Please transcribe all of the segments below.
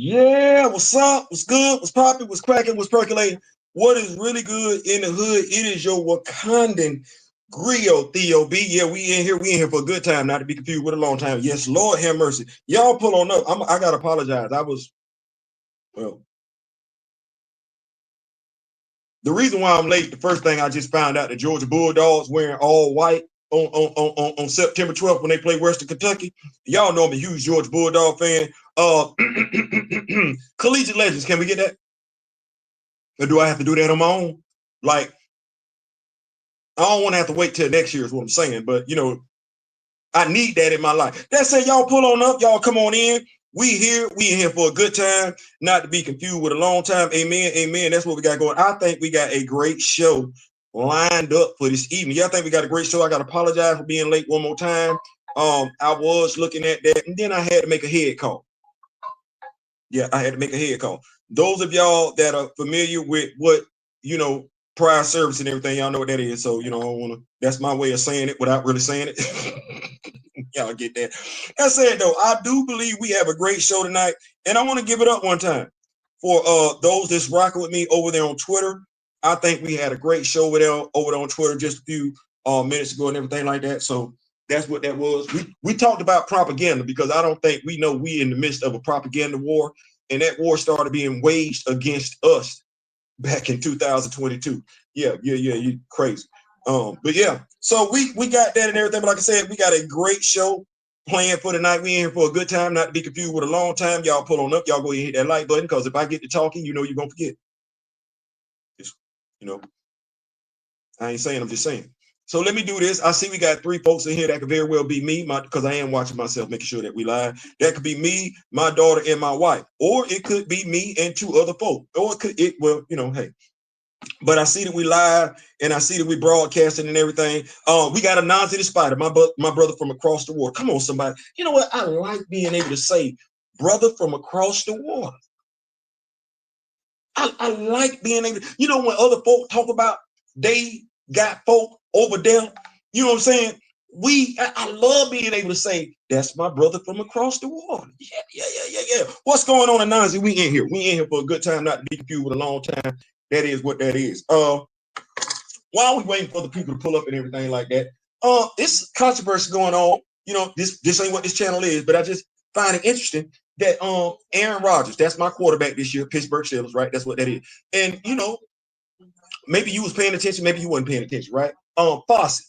Yeah, what's up? What's good? What's popping? What's cracking? What's percolating? What is really good in the hood? It is your Wakandan griot, Theo B. Yeah, we in here for a good time, not to be confused with a long time. Yes, Lord have mercy. Y'all pull on up. I gotta apologize. Well, the reason why I'm late, the first thing I just found out, the Georgia Bulldogs wearing all white on September 12th when they play Western Kentucky. Y'all know I'm a huge Georgia Bulldog fan. Collegiate Legends, can we get that? Or do I have to do that on my own? Like, I don't want to have to wait till next year is what I'm saying. But, I need that in my life. That's it. Y'all pull on up. Y'all come on in. We in here for a good time, not to be confused with a long time. Amen. Amen. That's what we got going. I think we got a great show lined up for this evening. Y'all think we got a great show? I got to apologize for being late one more time. I was looking at that, and then I had to make a head call. Yeah, I had to make a head call. Those of y'all that are familiar with what, prior service and everything, y'all know what that is. So, I don't want to, that's my way of saying it without really saying it. Y'all get that. That said, though, I do believe we have a great show tonight, and I want to give it up one time for those that's rocking with me over there on Twitter. I think we had a great show over there on Twitter just a few minutes ago and everything like that. So that's what that was. We talked about propaganda because I don't think we know we in the midst of a propaganda war, and that war started being waged against us back in 2022. Yeah, you crazy. But yeah, so we got that and everything. But like I said, we got a great show planned for tonight. We in here for a good time, not to be confused with a long time. Y'all pull on up. Y'all go ahead and hit that like button because if I get to talking, you're gonna forget. Just, I ain't saying, I'm just saying. So let me do this. I see we got 3 folks in here that could very well be me, because I am watching myself, making sure that we live. That could be me, my daughter, and my wife, or it could be me and 2 other folks, or hey. But I see that we live, and I see that we broadcasting and everything. We got a Nazi the Spider, my brother from across the water. Come on, somebody. You know what? I like being able to say, brother from across the water. I like being able. When other folk talk about they got folk over there, you know what I'm saying? I love being able to say that's my brother from across the water. Yeah. What's going on in Nazi? We in here. We in here for a good time, not to be confused with a long time. That is what that is. While we waiting for the people to pull up and everything like that, it's controversy going on. This ain't what this channel is, but I just find it interesting that Aaron Rodgers, that's my quarterback this year, Pittsburgh Steelers, right? That's what that is. And maybe you was paying attention, maybe you wasn't paying attention, right? Fossey,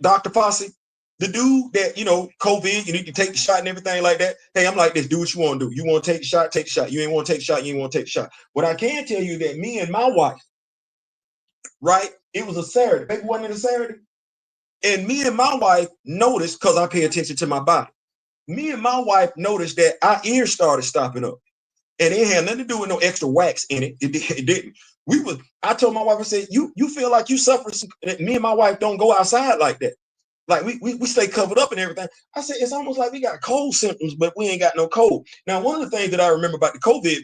Dr. Fossey, the dude that, COVID, you need to take the shot and everything like that. Hey, I'm like this, do what you want to do. You want to take the shot, take the shot. You ain't want to take the shot, you ain't want to take the shot. What I can tell you that me and my wife, right? It was a Saturday. Maybe it wasn't a Saturday. And me and my wife noticed, because I pay attention to my body, me and my wife noticed that our ears started stopping up. And it had nothing to do with no extra wax in it. It didn't. I told my wife, I said, you feel like you suffer. Me and my wife don't go outside like that. Like we stay covered up and everything. I said, it's almost like we got cold symptoms, but we ain't got no cold. Now, one of the things that I remember about the COVID,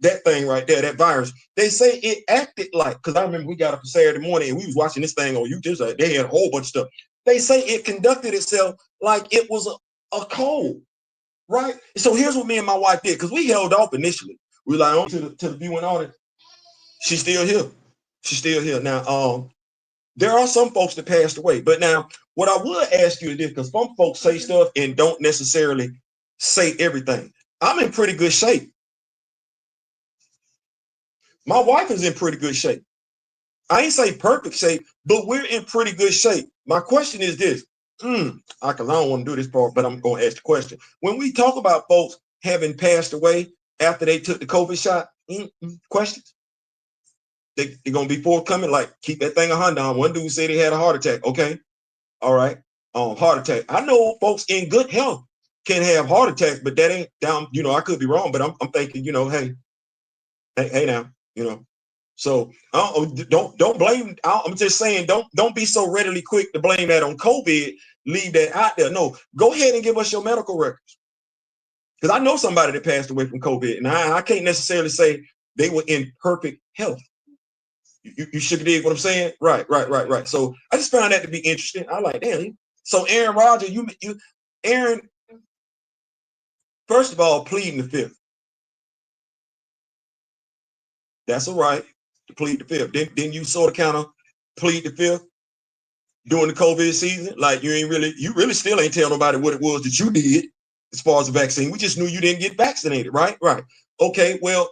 that thing right there, that virus, they say it acted like, because I remember we got up on Saturday morning and we was watching this thing on YouTube. Like, they had a whole bunch of stuff. They say it conducted itself like it was a cold, right? So here's what me and my wife did, because we held off initially. We like on to the viewing audience. She's still here. She's still here. Now, there are some folks that passed away. But now, what I would ask you is this, because some folks say stuff and don't necessarily say everything. I'm in pretty good shape. My wife is in pretty good shape. I ain't say perfect shape, but we're in pretty good shape. My question is this. I don't want to do this part, but I'm going to ask the question. When we talk about folks having passed away after they took the COVID shot, questions? They're going to be forthcoming, like, keep that thing 100. One dude said he had a heart attack. Okay. All right. Heart attack. I know folks in good health can have heart attacks, but that ain't down. I could be wrong, but I'm thinking, hey now, So don't blame. I'm just saying, don't be so readily quick to blame that on COVID. Leave that out there. No, go ahead and give us your medical records, because I know somebody that passed away from COVID, and I can't necessarily say they were in perfect health. You should dig what I'm saying? Right. So I just found that to be interesting. I like, damn. So Aaron Rodgers, Aaron. First of all, pleading the fifth. That's all right to plead the fifth. Then you sort of kind of plead the fifth during the COVID season. Like you really still ain't tell nobody what it was that you did as far as the vaccine. We just knew you didn't get vaccinated, right? Right. Okay, well,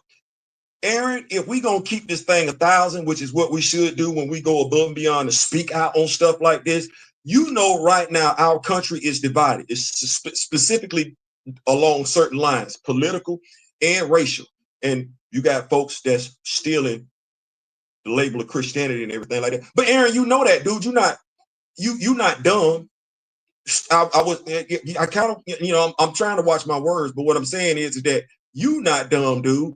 Aaron, if we gonna keep this thing 1,000, which is what we should do when we go above and beyond to speak out on stuff like this, you know, right now our country is divided. It's specifically along certain lines, political and racial. And you got folks that's stealing the label of Christianity and everything like that. But Aaron, you know that, dude. You're not dumb. I kind of, you know, I'm trying to watch my words, but what I'm saying is that you not dumb, dude.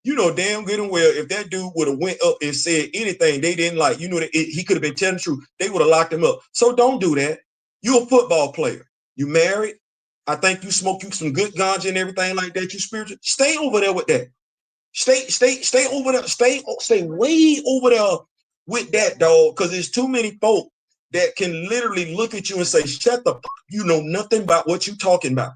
You know damn good and well if that dude would have went up and said anything they didn't like, you know that he could have been telling the truth, they would have locked him up. So don't do that. You're a football player. You married. I think you smoke you some good ganja and everything like that. You spiritual. Stay over there with that. Stay over there. Stay way over there with that, dog. Because there's too many folk that can literally look at you and say, "Shut the fuck. You know nothing about what you talking about.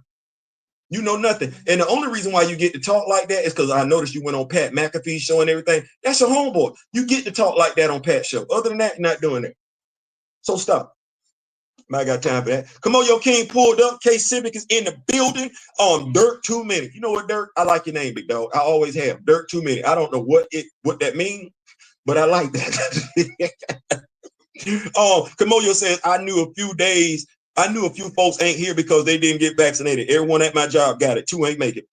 You know nothing." And the only reason why you get to talk like that is because I noticed you went on Pat McAfee's show and everything. That's your homeboy. You get to talk like that on Pat's show. Other than that, you're not doing that. So stop. I got time for that. Kimoyo King pulled up. K Civic is in the building. Dirt Too Many. You know what, Dirt? I like your name, big dog. I always have. Dirt Too Many. I don't know what that means, but I like that. Kimoyo says, I knew a few folks ain't here because they didn't get vaccinated. Everyone at my job got it. 2 ain't make it.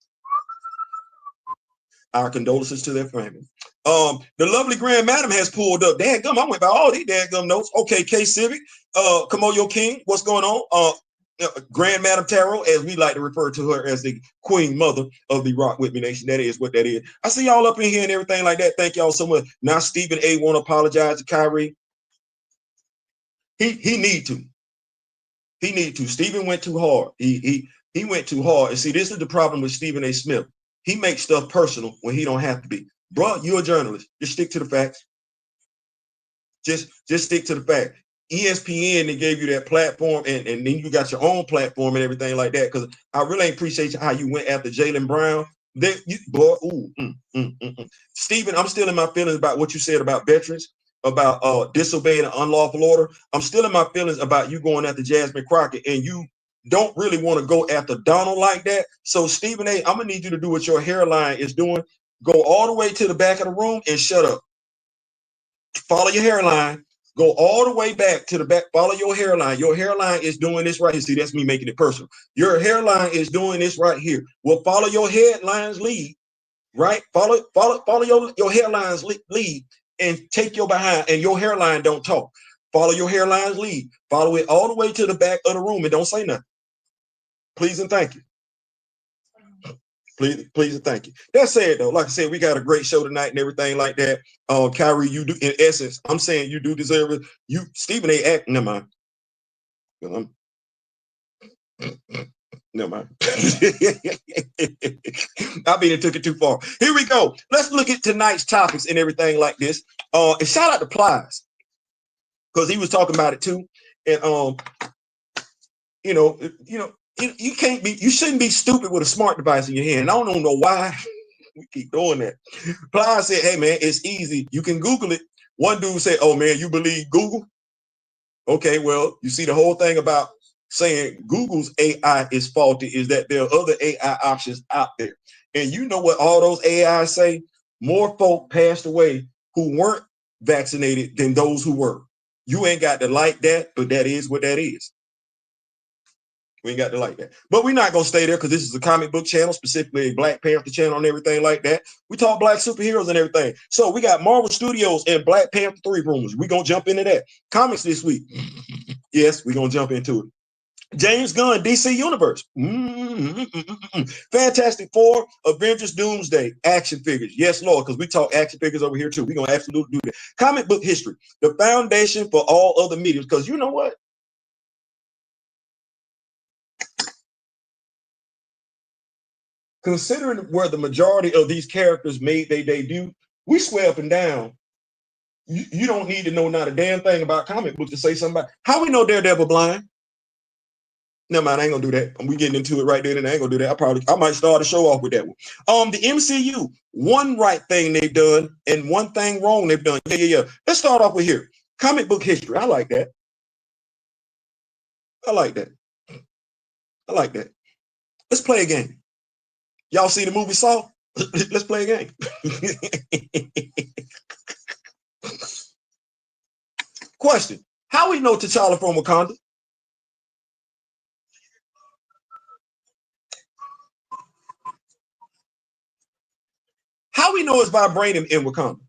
Our condolences to their family. The lovely Grand Madam has pulled up. Dadgum, I went by all these dadgum notes. Okay, K Civic, Kimoyo King, what's going on? Grand Madam Tarot, as we like to refer to her as the Queen Mother of the Rock With Me Nation. That is what that is. I see y'all up in here and everything like that. Thank y'all so much. Now Stephen A. want to apologize to Kyrie. He need to. He need to. Stephen went too hard. He went too hard. And see, this is the problem with Stephen A. Smith. He makes stuff personal when he don't have to be. Bro, you're a journalist. Just stick to the facts. Just stick to the fact. ESPN, they gave you that platform, and then you got your own platform and everything like that. Because I really appreciate how you went after Jaylen Brown. Stephen, I'm still in my feelings about what you said about veterans, about disobeying an unlawful order. I'm still in my feelings about you going after Jasmine Crockett, and you don't really want to go after Donald like that. So Stephen A., I'm gonna need you to do what your hairline is doing. Go all the way to the back of the room and shut up. Follow your hairline. Go all the way back to the back. Follow your hairline. Your hairline is doing this right here. See, that's me making it personal. Your hairline is doing this right here. Well, follow your hairline's lead, right? Follow your hairline's lead and take your behind, and your hairline don't talk. Follow your hairline's lead. Follow it all the way to the back of the room and don't say nothing. Please and thank you. Please and thank you. That said, though, like I said, we got a great show tonight and everything like that. Kyrie, you do, in essence, I'm saying you do deserve it. You, Stephen A. Act, never mind. Never mind. I mean, it took it too far. Here we go. Let's look at tonight's topics and everything like this. And shout out to Plies, because he was talking about it too. And you shouldn't be stupid with a smart device in your hand. I don't know why we keep doing that. Plies said, hey man, it's easy. You can Google it. One dude said, oh man, you believe Google? Okay, well, you see the whole thing about saying Google's AI is faulty is that there are other AI options out there. And you know what all those AI say? More folk passed away who weren't vaccinated than those who were. You ain't got to like that, but that is what that is. We ain't got to like that. But we're not going to stay there because this is a comic book channel, specifically a Black Panther channel and everything like that. We talk black superheroes and everything. So we got Marvel Studios and Black Panther 3 rumors. We're going to jump into that. Comics this week. Yes, we're going to jump into it. James Gunn, DC Universe. Fantastic Four, Avengers Doomsday, action figures. Yes, Lord, because we talk action figures over here too. We're going to absolutely do that. Comic book history, the foundation for all other mediums. Because you know what? Considering where the majority of these characters made their debut, we swear up and down, you don't need to know not a damn thing about comic books to say something about how we know Daredevil blind. Never mind, I ain't gonna do that. We getting into it right there, and I ain't gonna do that. I might start the show off with that one. The MCU, one right thing they've done and one thing wrong they've done. Yeah. Let's start off with here. Comic book history. I like that. I like that. Let's play a game. Y'all see the movie Saw? Let's play a game. Question. How we know T'Challa from Wakanda? How we know it's vibranium in Wakanda?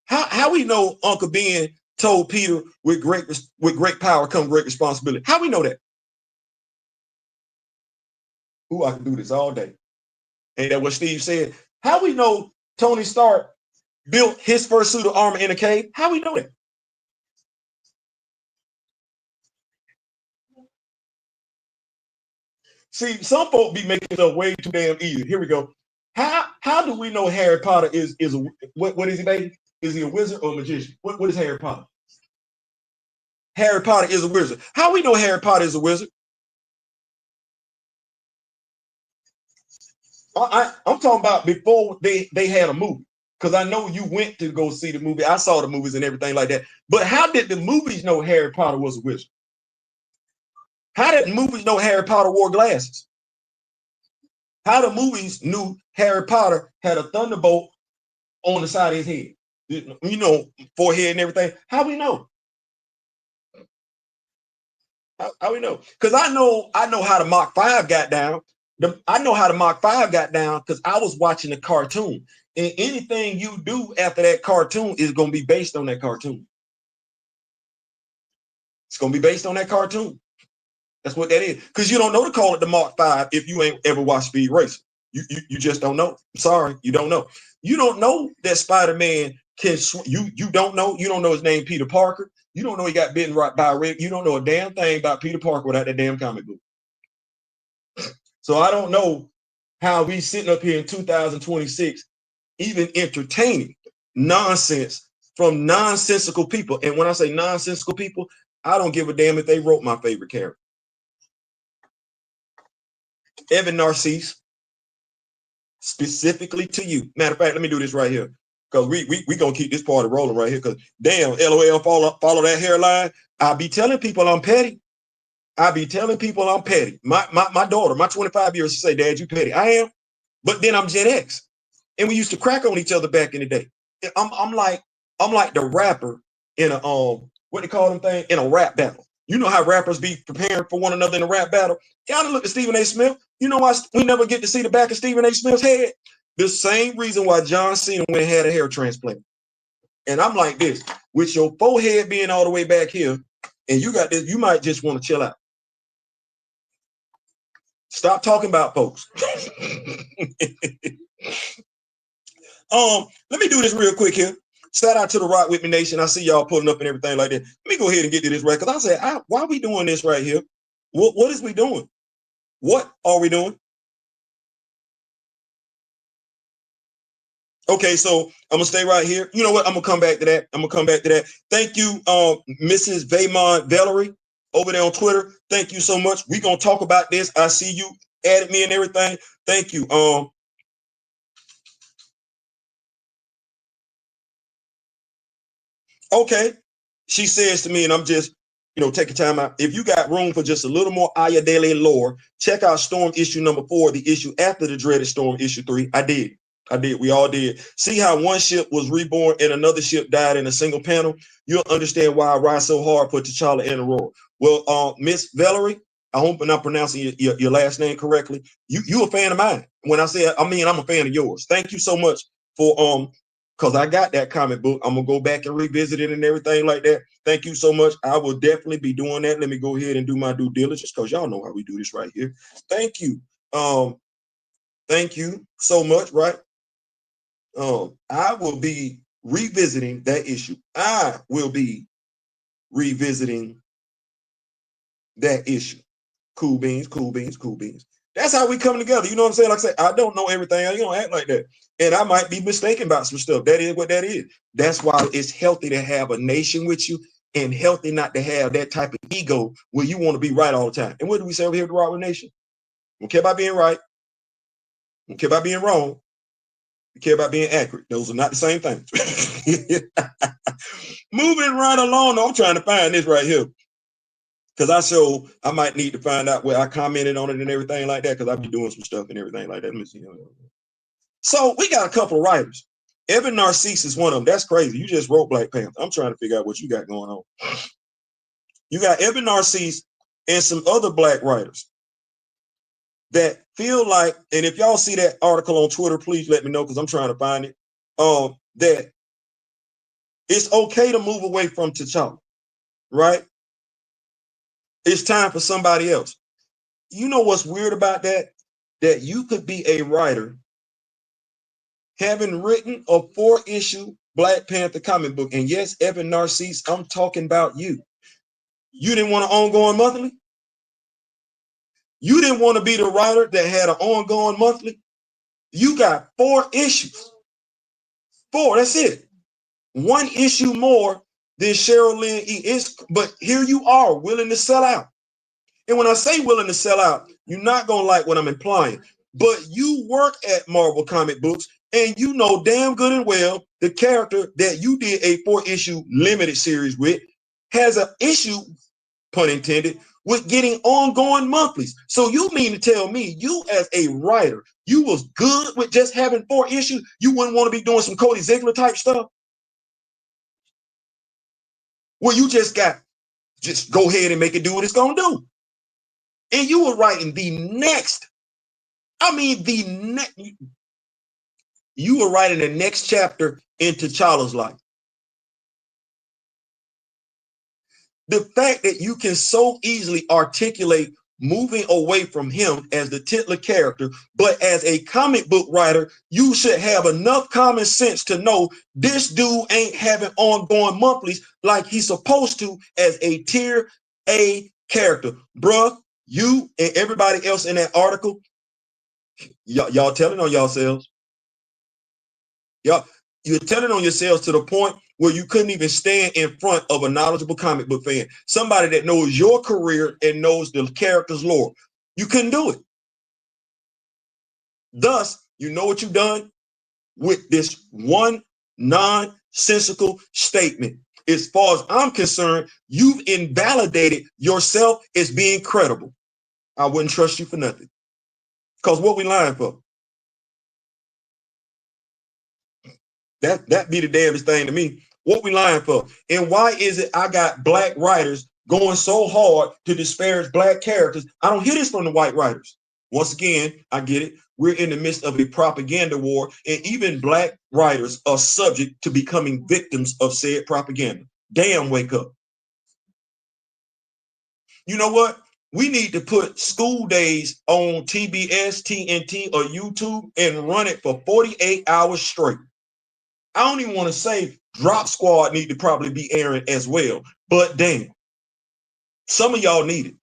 How we know Uncle Ben told Peter with great power comes great responsibility? How we know that? Ooh, I can do this all day. Ain't that what Steve said? How we know Tony Stark built his first suit of armor in a cave? How we know that? See, some folk be making it up way too damn easy. Here we go. How do we know Harry Potter is a what is he, baby? Is he a wizard or a magician? What is Harry Potter? Harry Potter is a wizard. How we know Harry Potter is a wizard? I'm talking about before they had a movie. Because I know you went to go see the movie. I saw the movies and everything like that. But how did the movies know Harry Potter was a wizard? How did the movies know Harry Potter wore glasses? How the movies knew Harry Potter had a thunderbolt on the side of his head? You know, forehead and everything. How we know? How we know? Because I know how the Mach 5 got down. I know how the Mach 5 got down because I was watching the cartoon. And anything you do after that cartoon is going to be based on that cartoon. It's going to be based on that cartoon. That's what that is. Because you don't know to call it the Mach 5 if you ain't ever watched Speed Racer. You just don't know. I'm sorry, you don't know. You don't know that Spider-Man can you don't know. You don't know his name, Peter Parker. You don't know he got bitten right by a red. You don't know a damn thing about Peter Parker without that damn comic book. So I don't know how we sitting up here in 2026 even entertaining nonsense from nonsensical people. And when I say nonsensical people, I don't give a damn if they wrote my favorite character. Evan Narcisse, specifically to you. Matter of fact, let me do this right here. Because we gonna keep this party rolling right here. Because damn, LOL, follow that hairline. I be telling people I'm petty. My daughter, my 25 years, she say, Dad, you petty. I am, but then I'm Gen X. And we used to crack on each other back in the day. I'm like the rapper in a what they call them thing in a rap battle. You know how rappers be preparing for one another in a rap battle. Y'all look at Stephen A. Smith. You know why we never get to see the back of Stephen A. Smith's head? The same reason why John Cena went and had a hair transplant. And I'm like this, with your forehead being all the way back here, and you got this, you might just want to chill out. Stop talking about folks. Let me do this real quick here. Shout out to the Rock With Me Nation. I see y'all pulling up and everything like that. Let me go ahead and get to this right, because I said, why are we doing this right here? What is we doing? What are we doing? Okay, so I'm gonna stay right here. You know what? I'm gonna come back to that. Thank you, Mrs. Vaymont Valerie over there on Twitter. Thank you so much. We're gonna talk about this. I see you added me and everything. Thank you. Okay. She says to me, and I'm just, taking time out. If you got room for just a little more Ayadele lore, check out Storm issue number 4, the issue after the dreaded Storm issue 3. I did. We all did. See how one ship was reborn and another ship died in a single panel? You'll understand why I ride so hard for T'Challa and Aurora. Well, Miss Valerie, I hope I'm not pronouncing your last name correctly. You a fan of mine. When I say, I'm a fan of yours. Thank you so much for because I got that comic book. I'm gonna go back and revisit it and everything like that. Thank you so much. I will definitely be doing that. Let me go ahead and do my due diligence, because y'all know how we do this right here. Thank you. Thank you so much, right? I will be revisiting that issue. I will be revisiting that issue. Cool beans. That's how we come together. You know what I'm saying? Like I said, I don't know everything. You don't act like that. And I might be mistaken about some stuff. That is what that is. That's why it's healthy to have a nation with you and healthy not to have that type of ego where you want to be right all the time. And what do we say over here at the Rock Nation? We don't care about being right. We don't care about being wrong. We care about being accurate. Those are not the same thing. Moving right along. No, I'm trying to find this right here. Because I might need to find out where I commented on it and everything like that, because I'll be doing some stuff and everything like that. Let me see. So we got a couple of writers. Evan Narcisse is one of them. That's crazy. You just wrote Black Panther. I'm trying to figure out what you got going on. You got Evan Narcisse and some other Black writers that feel like, and if y'all see that article on Twitter, please let me know, because I'm trying to find it, that it's okay to move away from T'Challa, right? It's time for somebody else. You know what's weird about that? That you could be a writer having written a 4-issue Black Panther comic book. And yes, Evan Narcisse, I'm talking about you. You didn't want an ongoing monthly? You didn't want to be the writer that had an ongoing monthly? You got 4 issues. 4, that's it. 1 issue more than Cheryl Lynn E. But here you are, willing to sell out. And when I say willing to sell out, you're not going to like what I'm implying. But you work at Marvel Comic Books, and you know damn good and well the character that you did a 4-issue limited series with has an issue, pun intended, with getting ongoing monthlies. So you mean to tell me you as a writer, you was good with just having 4 issues? You wouldn't want to be doing some Cody Ziegler type stuff? Where you just go ahead and make it do what it's going to do. And you were writing you were writing the next chapter in T'Challa's life. The fact that you can so easily articulate moving away from him as the titular character, but as a comic book writer, you should have enough common sense to know this dude ain't having ongoing monthlies like he's supposed to as a tier A character. Bruh, you and everybody else in that article, y'all telling on yourselves. You're telling on yourselves to the point where you couldn't even stand in front of a knowledgeable comic book fan, somebody that knows your career and knows the character's lore. You couldn't do it. Thus, you know what you've done with this one nonsensical statement. As far as I'm concerned, you've invalidated yourself as being credible. I wouldn't trust you for nothing. Because what we lying for? That be the damnedest thing to me. What we lying for? And why is it I got Black writers going so hard to disparage Black characters? I don't hear this from the white writers. Once again, I get it. We're in the midst of a propaganda war, and even Black writers are subject to becoming victims of said propaganda. Damn, wake up. You know what? We need to put school days on TBS, TNT, or YouTube and run it for 48 hours straight. I don't even want to say Drop Squad need to probably be airing as well, but damn, some of y'all need it.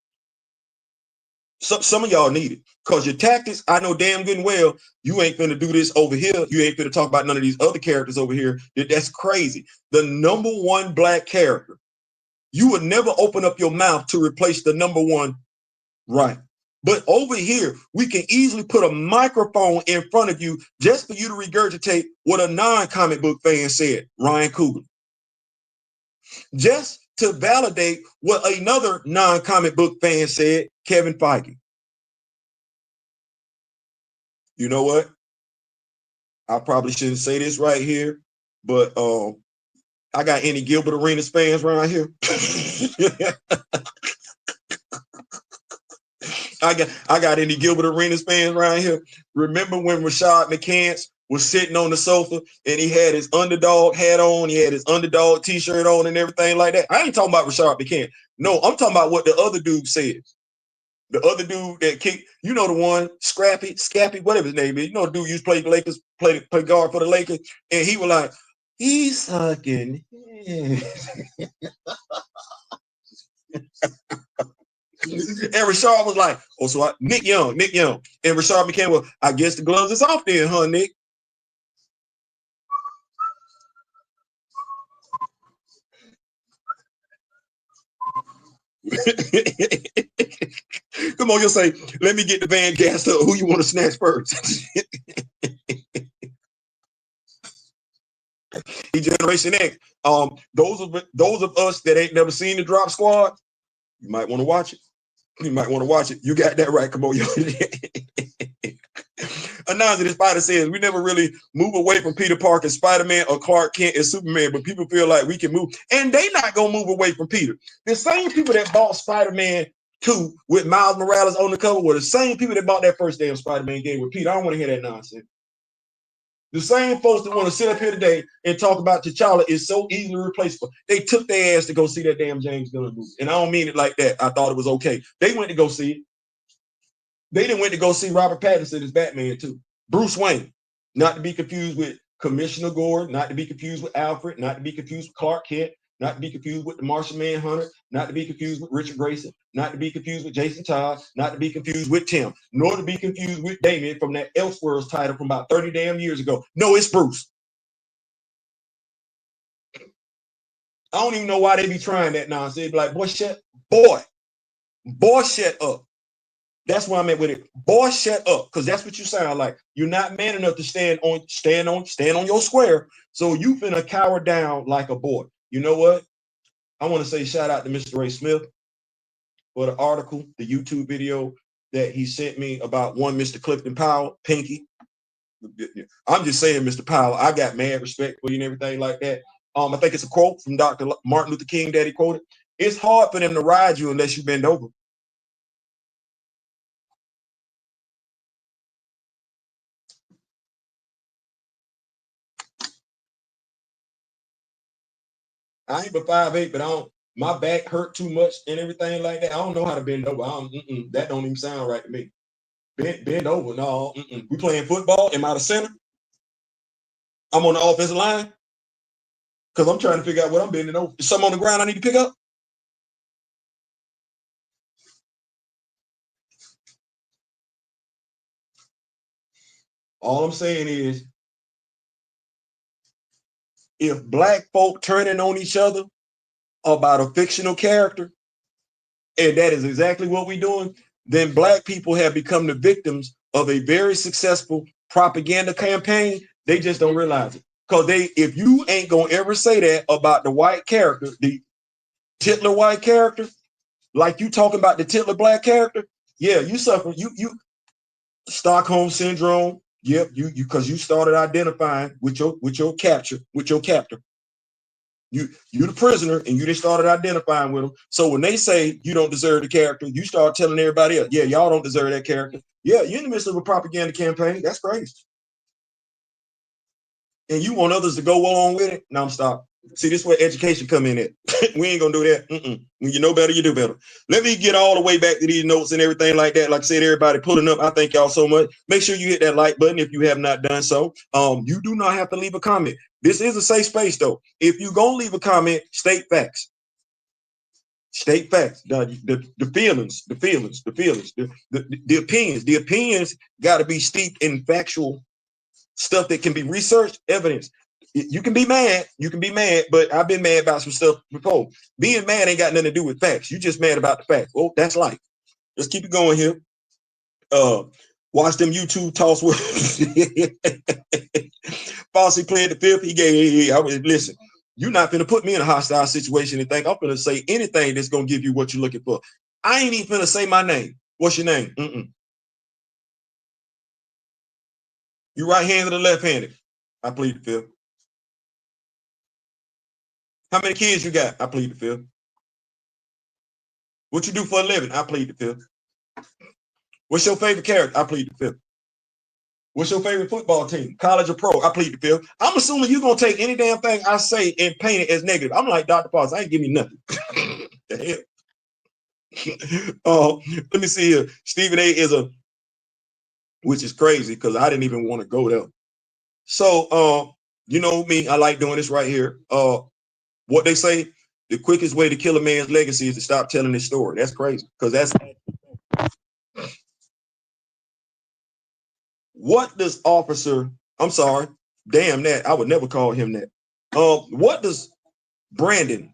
Some of y'all need it, because your tactics, I know damn good and well, you ain't gonna do this over here. You ain't gonna talk about none of these other characters over here. That's crazy. The number 1 Black character, you would never open up your mouth to replace the number 1, right? But over here, we can easily put a microphone in front of you just for you to regurgitate what a non-comic book fan said, Ryan Coogler. Just to validate what another non-comic book fan said, Kevin Feige. You know what? I probably shouldn't say this right here, but I got any Gilbert Arenas fans around here? I got any Gilbert Arenas fans around here? Remember when Rashad McCants was sitting on the sofa and he had his underdog hat on, he had his underdog t-shirt on and everything like that? I ain't talking about Rashad McCants. No, I'm talking about what the other dude said. The other dude that kicked, you know, the one, Scappy, whatever his name is. You know, the dude used to play the Lakers, play guard for the Lakers, and he was like, he's sucking. And Rashad was like, oh, so Nick Young. And Rashad McCants, well, I guess the gloves is off then, huh, Nick? Come on, you'll say, let me get the van gassed up. Who you want to snatch first? Generation X. Those of us that ain't never seen the Drop Squad, you might want to watch it. You might want to watch it. You got that right, Kimoyo. Anansi the Spider says, we never really move away from Peter Parker, Spider-Man, or Clark Kent and Superman, but people feel like we can move. And they not going to move away from Peter. The same people that bought Spider-Man 2 with Miles Morales on the cover were the same people that bought that first damn Spider-Man game with Peter. I don't want to hear that nonsense. The same folks that want to sit up here today and talk about T'Challa is so easily replaceable. They took their ass to go see that damn James Gunn movie. And I don't mean it like that. I thought it was okay. They went to go see it. They didn't went to go see Robert Pattinson as Batman too. Bruce Wayne, not to be confused with Commissioner Gordon, not to be confused with Alfred, not to be confused with Clark Kent, not to be confused with the Martian Manhunter, not to be confused with Richard Grayson, not to be confused with Jason Todd, not to be confused with Tim, nor to be confused with Damien from that Elseworlds title from about 30 damn years ago. No, it's Bruce. I don't even know why they be trying that nonsense. They be like, boy, shut up. That's why I'm at with it. Boy, shut up, because that's what you sound like. You're not man enough to stand on your square. So you finna cower down like a boy. You know what? I want to say shout out to Mr. Ray Smith for the article, the YouTube video that he sent me about one Mr. Clifton Powell, Pinky. I'm just saying, Mr. Powell, I got mad respect for you and everything like that. I think it's a quote from Dr. Martin Luther King that he quoted. It's hard for them to ride you unless you bend over. I ain't but 5'8", but I don't. My back hurt too much and everything like that. I don't know how to bend over. That don't even sound right to me. Bend over, no. We playing football. Am I the center? I'm on the offensive line because I'm trying to figure out what I'm bending over. Is something on the ground I need to pick up? All I'm saying is, if black folk turning on each other about a fictional character, and that is exactly what we're doing, then black people have become the victims of a very successful propaganda campaign. They just don't realize it. Because if you ain't gonna ever say that about the white character, the titular white character, like you talking about the titular black character, yeah, you suffer. You Stockholm syndrome. Yep, you because you started identifying with your capture, with your captor. You the prisoner, and you just started identifying with them. So when they say you don't deserve the character, you start telling everybody else, yeah, y'all don't deserve that character. Yeah, you're in the midst of a propaganda campaign. That's crazy. And you want others to go along with it? No, I'm stopped. See, this is where education come in at. We ain't gonna do that. When you know better, you do better. Let me get all the way back to these notes and everything like that. Like I said, everybody pulling up. I thank y'all so much. Make sure you hit that like button if you have not done so. You do not have to leave a comment. This is a safe space, though. If you gonna leave a comment, state facts. State facts. The feelings, the opinions. The opinions got to be steeped in factual stuff that can be researched, evidence. You can be mad, but I've been mad about some stuff before. Being mad ain't got nothing to do with facts. You just mad about the facts. Oh, that's life. Let's keep it going here. Watch them YouTube toss with Fossey played the fifth. He gave. Listen. You're not gonna put me in a hostile situation and think I'm gonna say anything that's gonna give you what you're looking for. I ain't even gonna say my name. What's your name? You right-handed or left-handed? I plead the fifth. How many kids you got? I plead the fifth. What you do for a living? I plead the fifth. What's your favorite character? I plead the fifth. What's your favorite football team? College or pro? I plead the fifth. I'm assuming you're gonna take any damn thing I say and paint it as negative. I'm like Dr. Foss. I ain't give me nothing. The hell? Let me see here. Stephen A is which is crazy because I didn't even want to go there. So you know me, I like doing this right here. What they say, the quickest way to kill a man's legacy is to stop telling his story. That's crazy because that's what does officer, I'm sorry, damn that, I would never call him that. What does Brandon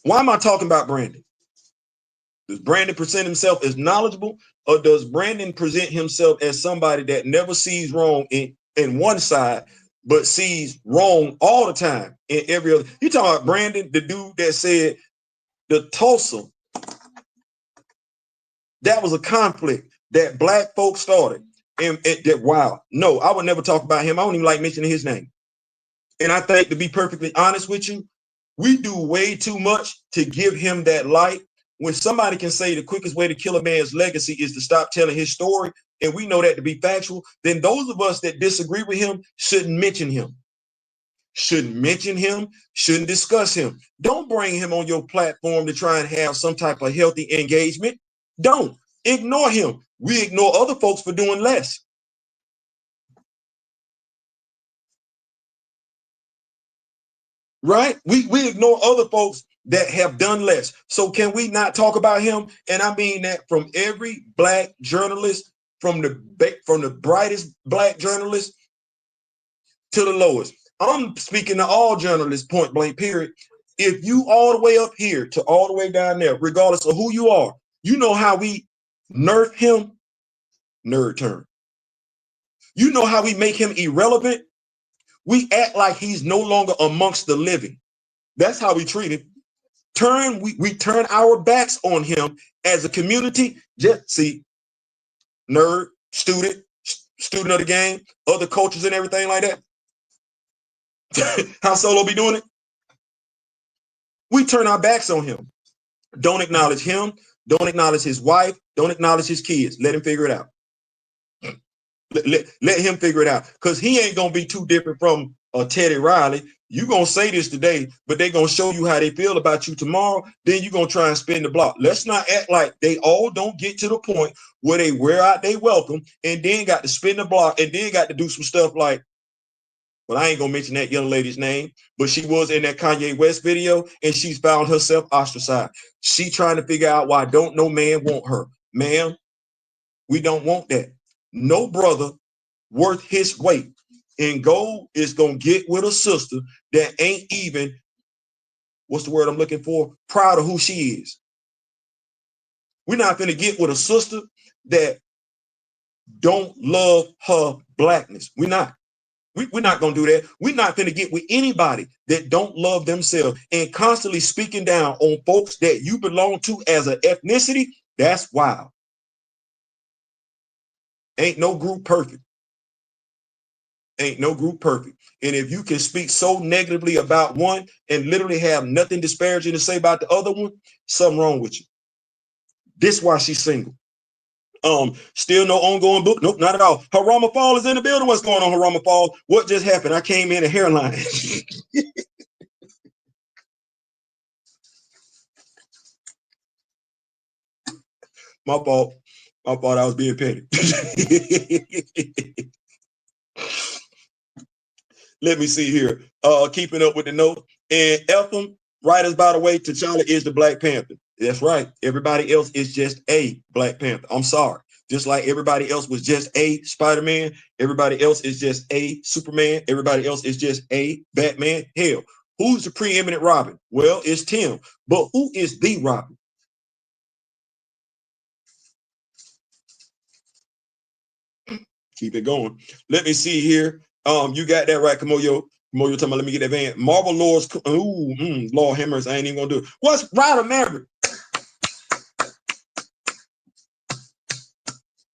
Why am I talking about Brandon? Does Brandon present himself as knowledgeable, or does Brandon present himself as somebody that never sees wrong in one side, but sees wrong all the time in every other? You talking about Brandon, the dude that said the Tulsa, that was a conflict that black folks started. And that, wow, no, I would never talk about him. I don't even like mentioning his name. And I think, to be perfectly honest with you, we do way too much to give him that light. When somebody can say the quickest way to kill a man's legacy is to stop telling his story, and we know that to be factual, then those of us that disagree with him shouldn't mention him. Shouldn't mention him, shouldn't discuss him. Don't bring him on your platform to try and have some type of healthy engagement. Don't. Ignore him. We ignore other folks for doing less. Right? We ignore other folks that have done less. So can we not talk about him? And I mean that from every black journalist, from the brightest black journalist to the lowest. I'm speaking to all journalists, point blank, period. If you all the way up here to all the way down there, regardless of who you are, you know how we nerf him? Nerd term. You know how we make him irrelevant? We act like he's no longer amongst the living. That's how we treat him. We turn our backs on him as a community. Just see, nerd, student of the game, other cultures and everything like that. How Solo be doing it? We turn our backs on him. Don't acknowledge him. Don't acknowledge his wife. Don't acknowledge his kids. Let him figure it out. Let him figure it out, because he ain't gonna be too different from Teddy Riley. You gonna say this today, but they gonna show you how they feel about you tomorrow. Then you gonna try and spin the block. Let's not act like they all don't get to the point where they wear out their welcome and then got to spin the block and then got to do some stuff like, well, I ain't gonna mention that young lady's name, but she was in that Kanye West video and she's found herself ostracized. She trying to figure out why don't no man want her. Ma'am, we don't want that. No brother worth his weight in gold is gonna get with a sister that ain't even, what's the word I'm looking for, proud of who she is. We're not gonna get with a sister that don't love her blackness. We're not. We're not gonna do that. We're not gonna get with anybody that don't love themselves and constantly speaking down on folks that you belong to as an ethnicity. That's wild. Ain't no group perfect. Ain't no group perfect. And if you can speak so negatively about one and literally have nothing disparaging to say about the other one, something wrong with you. This why she's single. Still no ongoing book. Nope, not at all. Harama Fall is in the building. What's going on, Harama Fall? What just happened? I came in a hairline. My fault. I thought I was being petty. Let me see here. Keeping up with the note. And Eltham, writers, by the way, T'Challa is the Black Panther. That's right. Everybody else is just a Black Panther. I'm sorry. Just like everybody else was just a Spider-Man. Everybody else is just a Superman. Everybody else is just a Batman. Hell, who's the preeminent Robin? Well, it's Tim. But who is the Robin? Keep it going. Let me see here. You got that right, Kimoyo. Kimoyo talking about, let me get that van. Marvel Lords. Lord Hammers. I ain't even gonna do it. What's Ryder Maverick?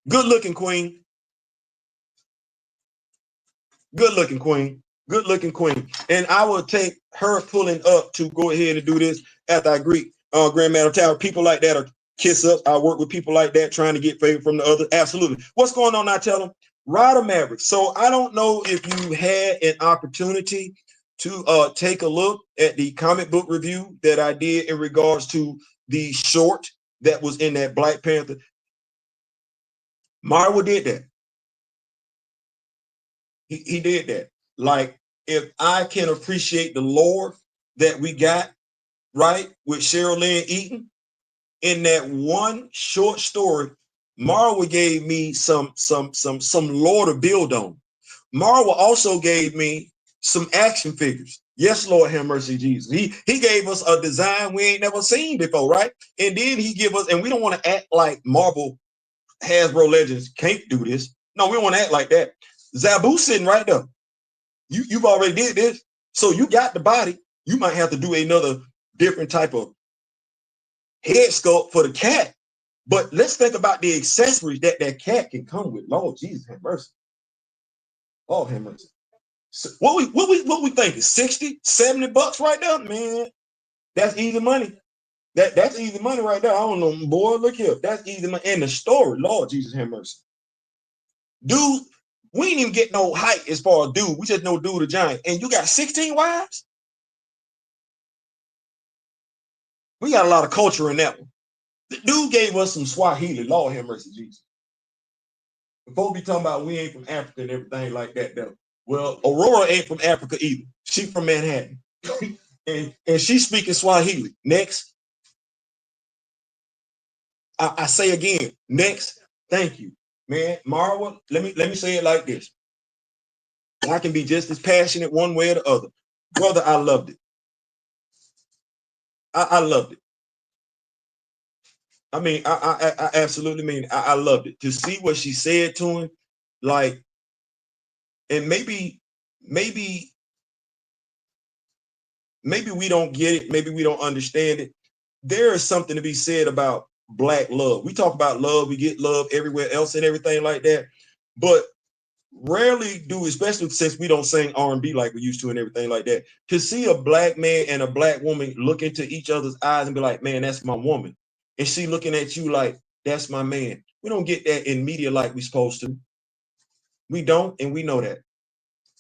Good looking queen. Good looking queen. Good looking queen. And I will take her pulling up to go ahead and do this after I greet Grandmaster Tower. People like that are kiss up. I work with people like that trying to get favor from the other. Absolutely. What's going on now? Tell them. Ryder Maverick. So I don't know if you had an opportunity to take a look at the comic book review that I did in regards to the short that was in that Black Panther. Marvel did that. He did that. Like, if I can appreciate the lore that we got, right, with Cheryl Lynn Eaton, in that one short story, Marvel gave me some lore to build on. Marvel also gave me some action figures Yes, Lord, have mercy, Jesus. He gave us a design we ain't never seen before, right? And then he give us, and we don't want to act like Marvel, Hasbro Legends can't do this. No, we don't want to act like that. Zabu sitting right there. You've already did this, so you got the body. You might have to do another different type of head sculpt for the cat. But let's think about the accessories that cat can come with. Lord Jesus, have mercy. Oh, have mercy. So what we think is 60, 70 bucks right there, man. That's easy money. That's easy money right there. I don't know, boy. Look here, that's easy money. And the story, Lord Jesus, have mercy. Dude, we ain't even get no height as far as dude. We just know dude a giant. And you got 16 wives? We got a lot of culture in that one. The dude gave us some Swahili. Lord have mercy, Jesus. Before we talking about we ain't from Africa and everything like that, though. Well, Aurora ain't from Africa either. She from Manhattan. and she's speaking Swahili. Next. I say again, next, thank you. Man, Marwa, let me say it like this. I can be just as passionate one way or the other. Brother, I loved it. I loved it. I mean, I absolutely mean it. I loved it. To see what she said to him, like, and maybe we don't get it, maybe we don't understand it. There is something to be said about Black love. We talk about love, we get love everywhere else and everything like that, but rarely do, especially since we don't sing R&B like we used to and everything like that, to see a Black man and a Black woman look into each other's eyes and be like, man, that's my woman. And she looking at you like, that's my man. We don't get that in media like we're supposed to. We don't, and we know that.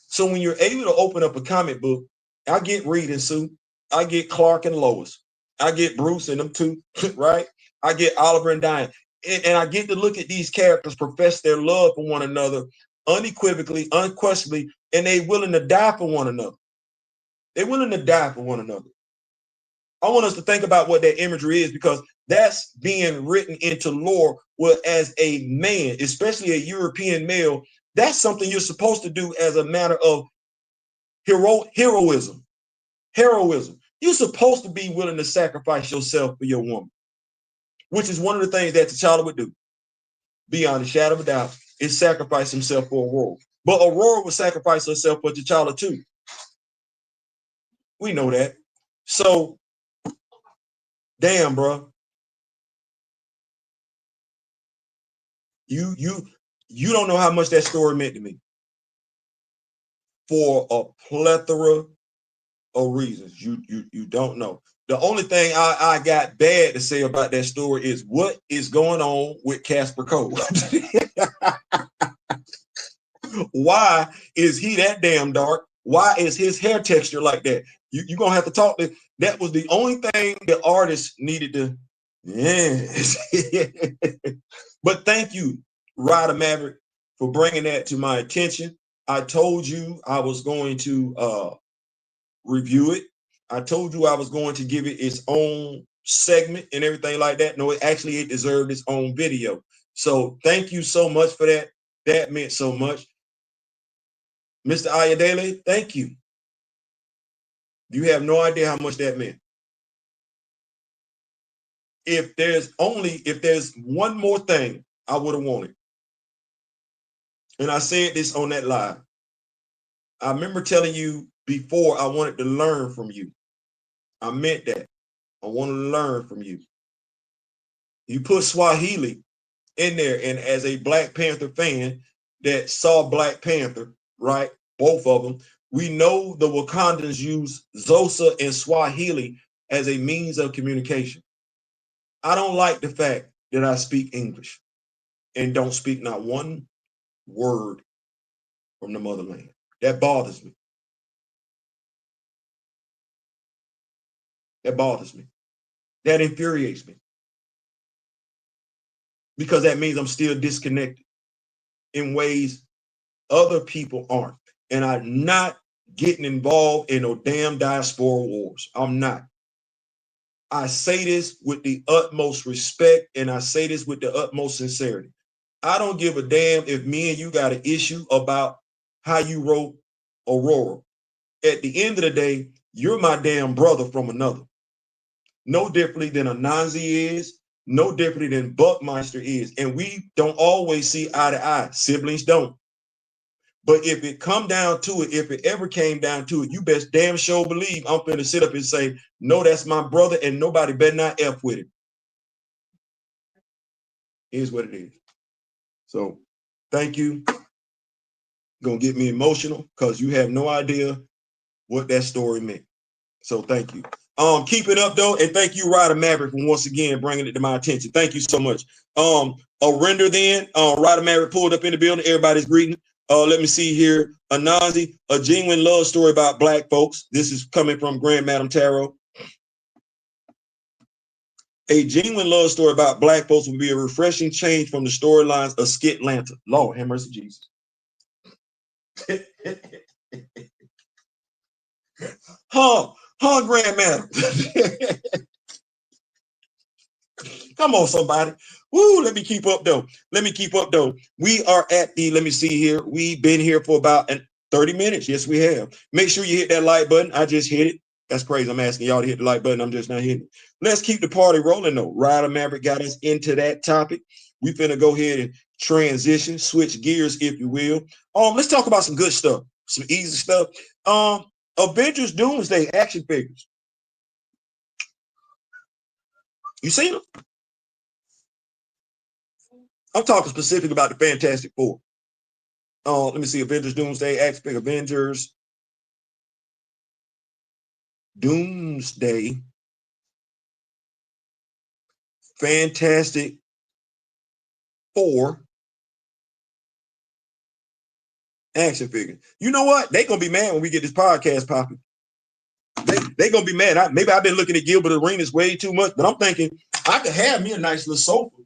So when you're able to open up a comic book, I get Reed and Sue, I get Clark and Lois, I get Bruce and them two, right? I get Oliver and Diane. And I get to look at these characters profess their love for one another unequivocally, unquestionably, and they willing to die for one another. They're willing to die for one another. I want us to think about what that imagery is, because that's being written into lore where, as a man, especially a European male, that's something you're supposed to do as a matter of heroism. You're supposed to be willing to sacrifice yourself for your woman, which is one of the things that T'Challa would do. Beyond a shadow of a doubt, is sacrifice himself for Aurora. But Aurora would sacrifice herself for T'Challa too. We know that. So, damn, bro. You don't know how much that story meant to me. For a plethora of reasons. You don't know. The only thing I got bad to say about that story is what is going on with Casper Cole. Why is he that damn dark? Why is his hair texture like that? You're gonna have to talk to. That was the only thing the artist needed to. Yes. But thank you, Ryder Maverick, for bringing that to my attention. I told you I was going to review it. I told you I was going to give it its own segment and everything like that. No, it deserved its own video. So thank you so much for that. That meant so much. Mr. Ayadele, thank you. You have no idea how much that meant. If there's one more thing I would have wanted, and I said this on that live, I remember telling you before I wanted to learn from you. I meant that. I want to learn from you. You put Swahili in there, and as a Black Panther fan that saw Black Panther, right, both of them, we know the Wakandans use Xhosa and Swahili as a means of communication. I don't like the fact that I speak English and don't speak not one word from the motherland. That bothers me. That bothers me. That infuriates me. Because that means I'm still disconnected in ways other people aren't. And I'm not getting involved in no damn diaspora wars. I'm not. I say this with the utmost respect, and I say this with the utmost sincerity. I don't give a damn if me and you got an issue about how you wrote Aurora. at the end of the day, you're my damn brother from another. No differently than Anansi is, no differently than Buckmeister is. And we don't always see eye to eye. Siblings don't. But if it come down to it, if it ever came down to it, you best damn sure believe I'm finna sit up and say, no, that's my brother, and nobody better not F with him. Here's what it is. So thank you. Gonna get me emotional because you have no idea what that story meant. So thank you. Keep it up though, and thank you, Ryder Maverick, for once again bringing it to my attention. Thank you so much. A render then. Ryder Maverick pulled up in the building. Everybody's greeting. Let me see here. Anansi, a genuine love story about Black folks. This is coming from Grand Madam Tarot. A genuine love story about Black folks would be a refreshing change from the storylines of Skit Lanta. Lord have mercy, Jesus. Grand Madam. Come on, somebody. Woo, let me keep up though. We are at the, let me see here. We've been here for about 30 minutes. Yes, we have. Make sure you hit that like button. I just hit it. That's crazy. I'm asking y'all to hit the like button. I'm just not hitting it. Let's keep the party rolling though. Ryder Maverick got us into that topic. We finna go ahead and transition, switch gears, if you will. Let's talk about some good stuff, some easy stuff. Avengers Doomsday action figures. You seen them? I'm talking specifically about the Fantastic Four. Let me see. Avengers Doomsday action figure. Avengers Doomsday Fantastic Four action figure. You know what? They're gonna be mad when we get this podcast popping. They're gonna be mad. Maybe I've been looking at Gilbert Arenas way too much, but I'm thinking I could have me a nice little sofa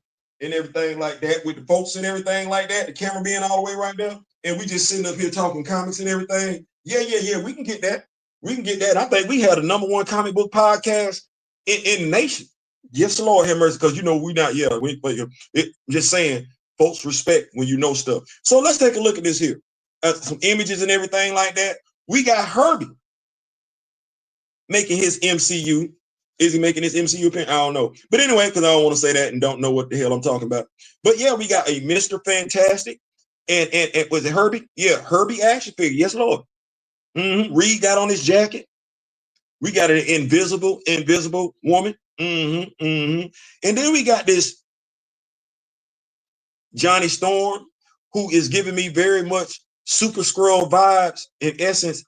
and everything like that with the folks and everything like that, the camera being all the way right there, and we just sitting up here talking comics and everything. Yeah, we can get that. I think we had a #1 comic book podcast in the nation. Yes, Lord have mercy, because we not, just saying, folks respect when you know stuff. So let's take a look at this here. Some images and everything like that. We got Herbie making his MCU. Is he making his MCU appearance? I don't know. But anyway, because I don't want to say that and don't know what the hell I'm talking about. But yeah, we got a Mr. Fantastic. And was it Herbie? Yeah, Herbie action figure. Yes, Lord. Reed got on his jacket. We got an invisible woman. And then we got this Johnny Storm, who is giving me very much Super Skrull vibes. In essence,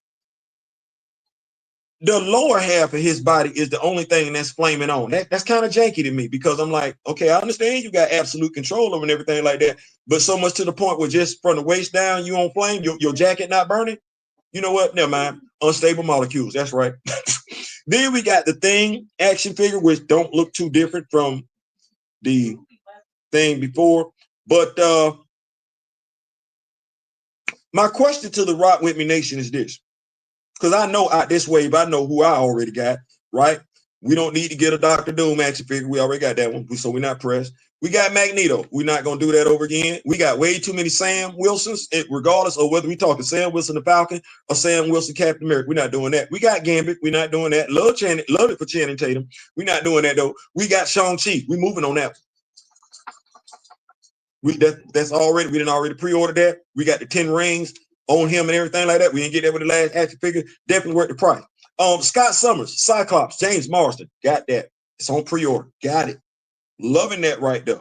the lower half of his body is the only thing that's flaming on. That's kind of janky to me, because I'm like, okay, I understand you got absolute control over and everything like that, but so much to the point where just from the waist down, you on flame, your jacket not burning. You know what? Never mind. Unstable molecules. That's right. Then we got the Thing action figure, which don't look too different from the thing before. But my question to the Rock With Me Nation is this. Because I know out this wave, I know who I already got, right? We don't need to get a Dr. Doom action figure. We already got that one, so we're not pressed. We got Magneto. We're not going to do that over again. We got way too many Sam Wilsons, regardless of whether we talking Sam Wilson the Falcon or Sam Wilson Captain America. We're not doing that. We got Gambit. We're not doing that. Love it for Channing Tatum. We're not doing that, though. We got Shang-Chi. We're moving on that. That's already, we didn't already pre-order that. We got the 10 rings on him and everything like that. We didn't get that with the last action figure. Definitely worth the price. Scott Summers, Cyclops, James Marsden, got that. It's on pre-order. Got it. Loving that right there.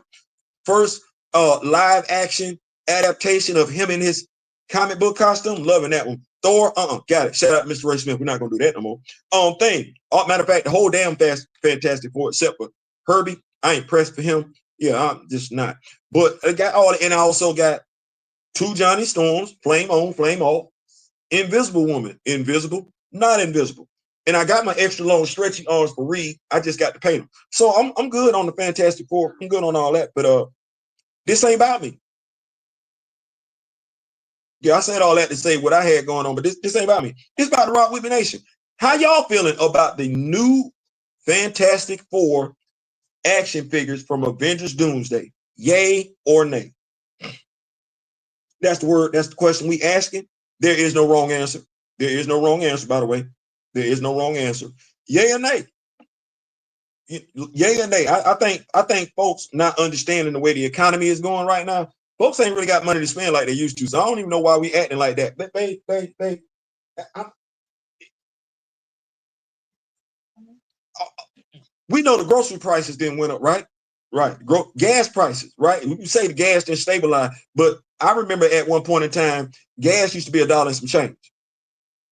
First live action adaptation of him in his comic book costume. Loving that one. Thor, got it. Shout out Mr. Ray Smith. We're not gonna do that no more. Thing. Matter of fact, the whole damn Fantastic Four, except for Herbie. I ain't pressed for him. Yeah, I'm just not. But I got all, and I also got 2 Johnny Storms, flame on, flame off. Invisible Woman, invisible, not invisible. And I got my extra long stretchy arms for Reed. I just got to paint them. So I'm good on the Fantastic Four. I'm good on all that. But this ain't about me. Yeah, I said all that to say what I had going on, but this ain't about me. It's about the Rock With Me Nation. How y'all feeling about the new Fantastic Four action figures from Avengers Doomsday? Yay or nay? That's the word. That's the question we asking. There is no wrong answer. There is no wrong answer, by the way. There is no wrong answer. Yay or nay? Yay or nay? I think folks not understanding the way the economy is going right now. Folks ain't really got money to spend like they used to. So I don't even know why we acting like that. But we know the grocery prices didn't went up, right? Right. Gas prices, right? You say the gas didn't stabilize, but I remember at one point in time, gas used to be $1 and some change,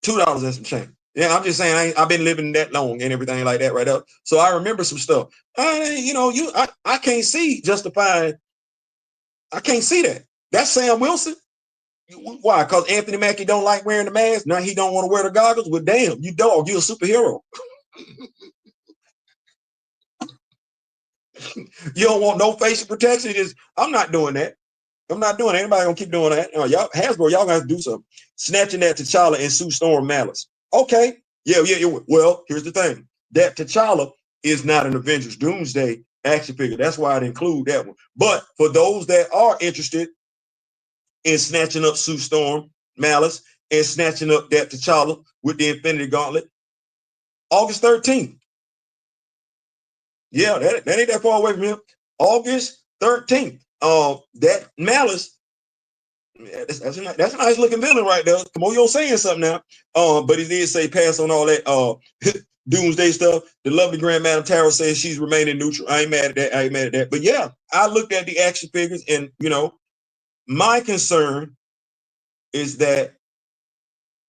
$2 and some change. Yeah, I'm just saying I've been living that long and everything like that right up. So I remember some stuff. I can't see justifying. I can't see that. That's Sam Wilson. Why? Because Anthony Mackie don't like wearing the mask. Now he don't want to wear the goggles. Well, damn, you dog, you're a superhero. You don't want no facial protection. I'm not doing that. I'm not doing it. Anybody gonna keep doing that? Y'all, Hasbro, y'all gonna have to do something. Snatching that T'Challa and Sue Storm Malice. Okay. Yeah. Well, here's the thing. That T'Challa is not an Avengers Doomsday action figure. That's why I'd include that one. But for those that are interested in snatching up Sue Storm Malice and snatching up that T'Challa with the Infinity Gauntlet, August 13th. Yeah, that ain't that far away from him. August 13th. That Malice, that's a nice looking villain right there. Kimoyo saying something now. But he did say pass on all that doomsday stuff. The lovely Grand Madam Tarot says she's remaining neutral. I ain't mad at that. But yeah, I looked at the action figures, and my concern is that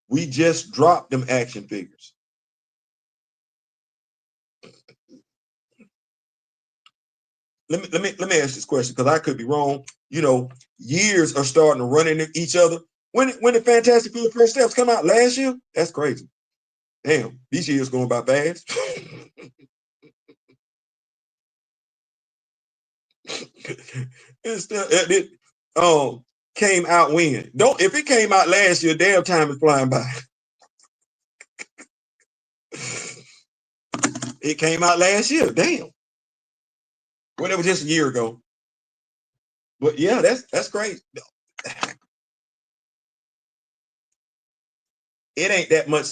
we just dropped them action figures. Let me ask this question, because I could be wrong. Years are starting to run into each other. When the Fantastic Four first steps come out last year, that's crazy. Damn, these years going by fast. It came out when? If it came out last year, damn time is flying by. It came out last year. Damn. Well, it was just a year ago. But yeah, that's great. It ain't that much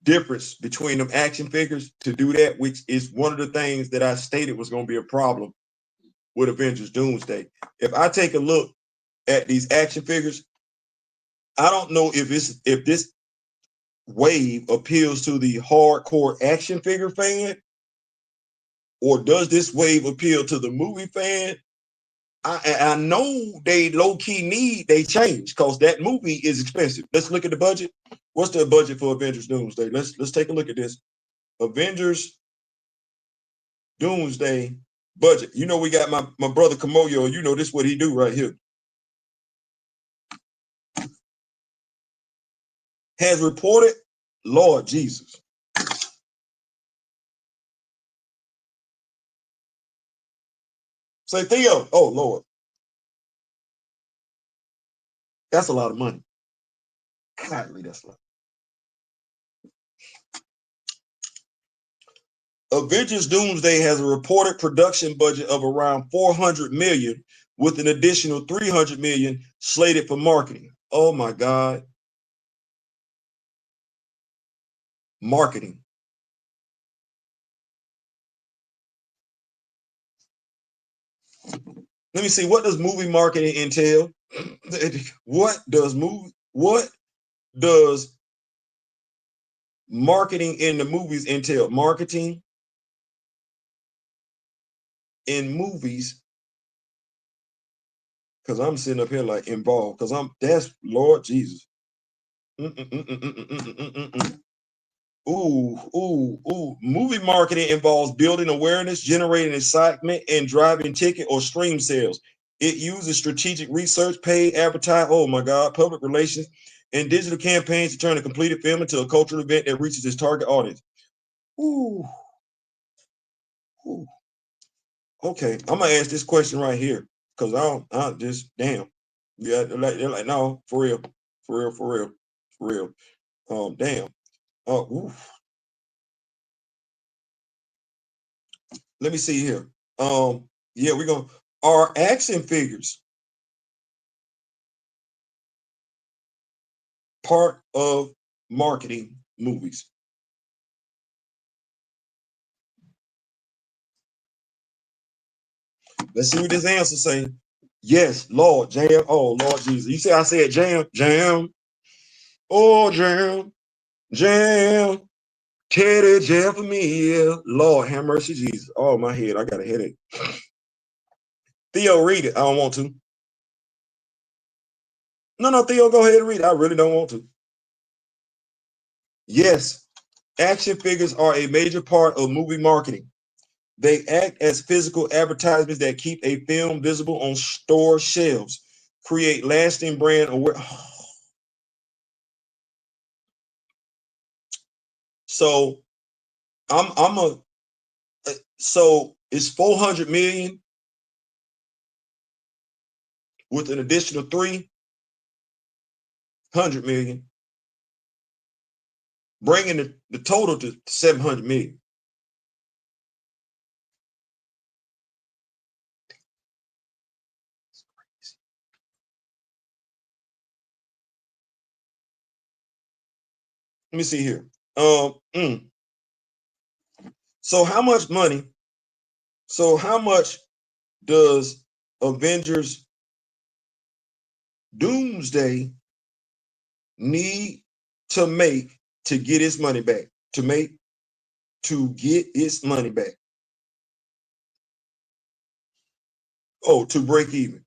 difference between them action figures to do that, which is one of the things that I stated was going to be a problem with Avengers Doomsday. If I take a look at these action figures, I don't know if this wave appeals to the hardcore action figure fan, or does this wave appeal to the movie fan? I know they low-key need they change, because that movie is expensive. Let's look at the budget. What's the budget for Avengers Doomsday? Let's take a look at this. Avengers Doomsday budget. We got my brother Kimoyo. This is what he do right here. Has reported, Lord Jesus. Say, Theo. Oh, Lord. That's a lot of money. Godly, that's a lot. Avengers Doomsday has a reported production budget of around $400 million, with an additional $300 million slated for marketing. Oh my God. Marketing. Let me see. What does movie marketing entail? What does marketing in the movies entail? Marketing in movies, because I'm sitting up here like involved, because that's Lord Jesus. Ooh. Movie marketing involves building awareness, generating excitement, and driving ticket or stream sales. It uses strategic research, paid advertising, oh my God, public relations, and digital campaigns to turn a completed film into a cultural event that reaches its target audience. Ooh. Okay, I'm gonna ask this question right here, because I just damn. Yeah, they're like, no, for real. Damn. Let me see here. Yeah, we're gonna our action figures. part of marketing movies? Let's see what this answer say. Yes, Lord, jam. Oh, Lord Jesus. You see, I said jam, jam. Oh, jam, jam. Teddy jam for me, yeah. Lord, have mercy, Jesus. Oh, my head. I got a headache. Theo, read it. I don't want to. No, Theo, go ahead and read it. I really don't want to. Yes, action figures are a major part of movie marketing. They act as physical advertisements that keep a film visible on store shelves, create lasting brand awareness. So so it's 400 million with an additional 300 million, bringing the total to 700 million. Let me see here. So how much money? So how much does Avengers Doomsday need to make to get its money back? To get its money back. Oh, to break even.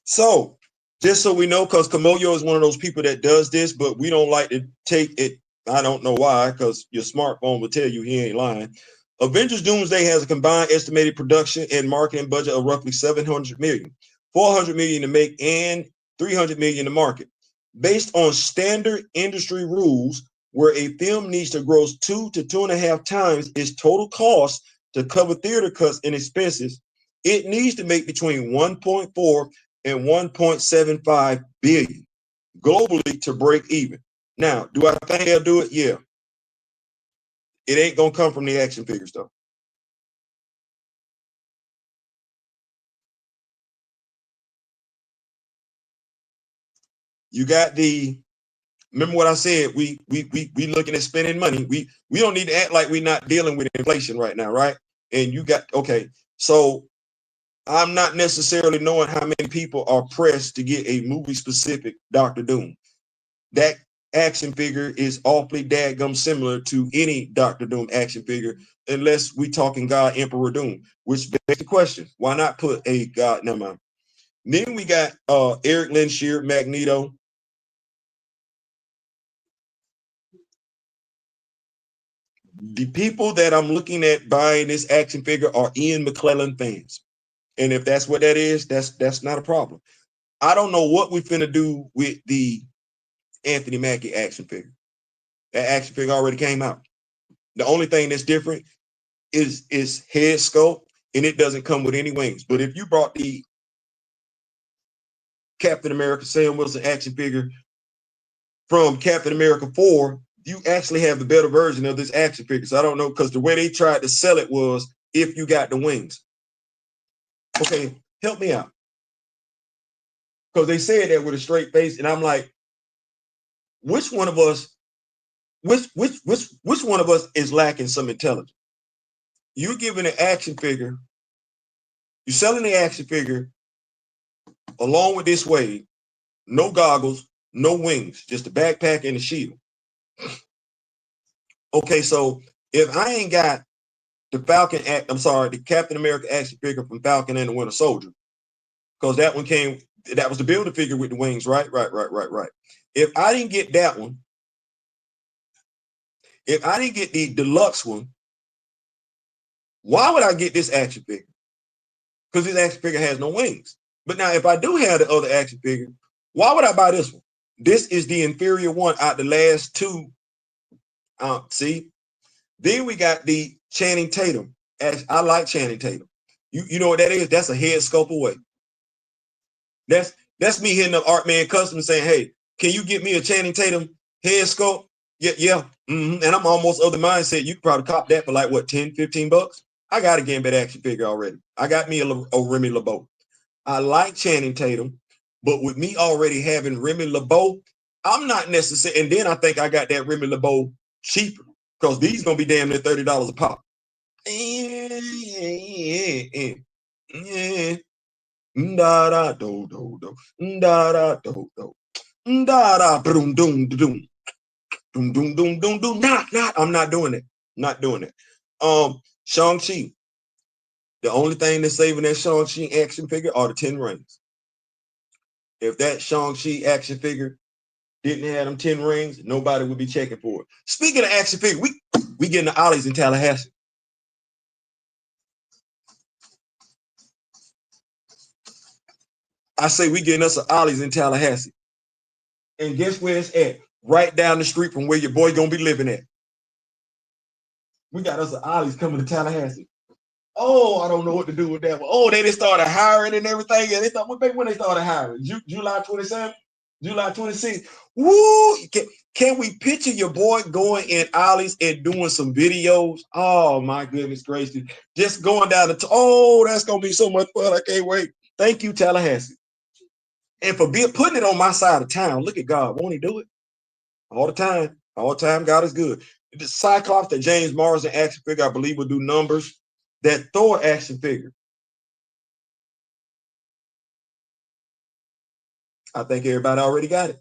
So just so we know, because Kimoyo is one of those people that does this, but we don't like to take it. I don't know why, because your smartphone will tell you he ain't lying. Avengers Doomsday has a combined estimated production and marketing budget of roughly 700 million, 400 million to make, and 300 million to market. Based on standard industry rules, where a film needs to gross 2 to 2.5 times its total cost to cover theater cuts and expenses, it needs to make between 1.4 and 1.75 billion globally to break even. Now, do I think they'll do it? Yeah. It ain't gonna come from the action figures though. You got the, remember what I said, we looking at spending money. We don't need to act like we're not dealing with inflation right now, right? And you got, okay, so I'm not necessarily knowing how many people are pressed to get a movie specific Doctor Doom. That action figure is awfully dadgum similar to any Doctor Doom action figure, unless we talking God Emperor Doom, which begs the question, why not put a God? Never mind. Then we got Eric Lenshear, Magneto. The people that I'm looking at buying this action figure are Ian McClellan fans. And if that's what that is, that's not a problem. I don't know what we're finna do with the Anthony Mackie action figure. That action figure already came out. The only thing that's different is head sculpt, and it doesn't come with any wings. But if you brought the Captain America Sam Wilson action figure from Captain America 4, you actually have the better version of this action figure. So I don't know, because the way they tried to sell it was if you got the wings. Okay, help me out. Because they said that with a straight face, and I'm like, which one of us is lacking some intelligence? You're giving an action figure, you're selling the action figure along with this wave, no goggles, no wings, just a backpack and a shield. Okay, so if I ain't got the the Captain America action figure from Falcon and the Winter Soldier, because that one came, that was the builder figure with the wings, right? Right. If I didn't get that one, if I didn't get the deluxe one, why would I get this action figure? Because this action figure has no wings. But now, if I do have the other action figure, why would I buy this one? This is the inferior one out the last two. See, then we got the Channing Tatum. I like Channing Tatum. You know what that is? That's a head sculpt away. That's me hitting up Art Man Custom saying, hey, can you get me a Channing Tatum head sculpt? Yeah. And I'm almost of the mindset you could probably cop that for like what, 10, 15 bucks? I got a Gambit action figure already. I got me a Remy LeBeau. I like Channing Tatum, but with me already having Remy LeBeau, I'm not necessarily. And then I think I got that Remy LeBeau cheaper because these gonna be damn near $30 a pop. Da da do do do da da do do da da boom doom doom doom doom doom doom doom. Not. I'm not doing it. Not doing it. Shang-Chi. The only thing that's saving that Shang-Chi action figure are the 10 rings. If that Shang-Chi action figure didn't have them 10 rings, nobody would be checking for it. Speaking of action figure, we getting the Ollie's in Tallahassee. I say we getting us an Ollie's in Tallahassee. And guess where it's at? Right down the street from where your boy gonna be living at. We got us an Ollie's coming to Tallahassee. Oh, I don't know what to do with that one. Oh, they just started hiring and everything. And they thought, when they started hiring? July 27th? July 26th? Woo! Can we picture your boy going in Ollie's and doing some videos? Oh, my goodness gracious. Just going down oh, that's going to be so much fun. I can't wait. Thank you, Tallahassee. And for putting it on my side of town. Look at God. Won't he do it? All the time. All the time, God is good. The Cyclops, that James Morrison action figure, I believe, will do numbers. That Thor action figure. I think everybody already got it.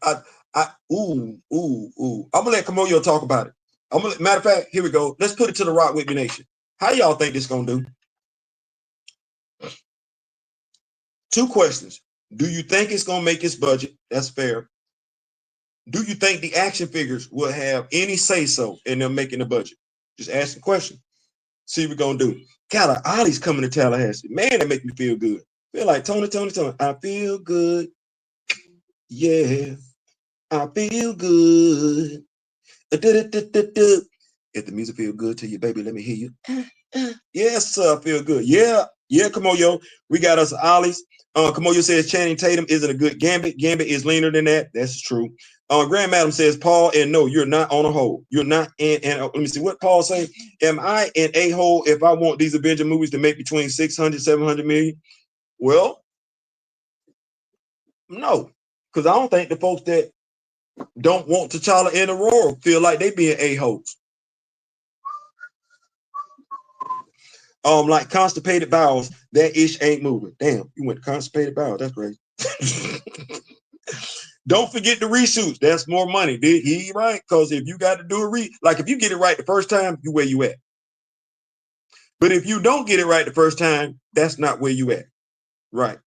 I'm gonna let Kimoyo talk about it. Matter of fact, here we go. Let's put it to the Rock with Me Nation. How y'all think this gonna do? 2 questions. Do you think it's gonna make its budget? That's fair. Do you think the action figures will have any say-so in them making the budget? Just ask the question. See what we're gonna do. God, Ollie's coming to Tallahassee. Man, that make me feel good. Feel like Tony. I feel good. Yeah, I feel good. If the music feel good to you, baby, let me hear you. Yes, sir, I feel good. Yeah, Kimoyo. We got us Ollie's. Kimoyo says Channing Tatum isn't a good Gambit. Gambit is leaner than that. That's true. Grand Madam says, Paul, and no, you're not on a hole. You're not in, and let me see what Paul say. Am I in a hole if I want these Avengers movies to make between 600, 700 million? Well, no, because I don't think the folks that don't want T'Challa and Aurora feel like they being a-holes. Like constipated bowels, that ish ain't moving. Damn, you went to constipated bowels. That's great. Don't forget the reshoots. That's more money. Did he right? Because if you got to do like if you get it right the first time, you where you at. But if you don't get it right the first time, that's not where you at. Right.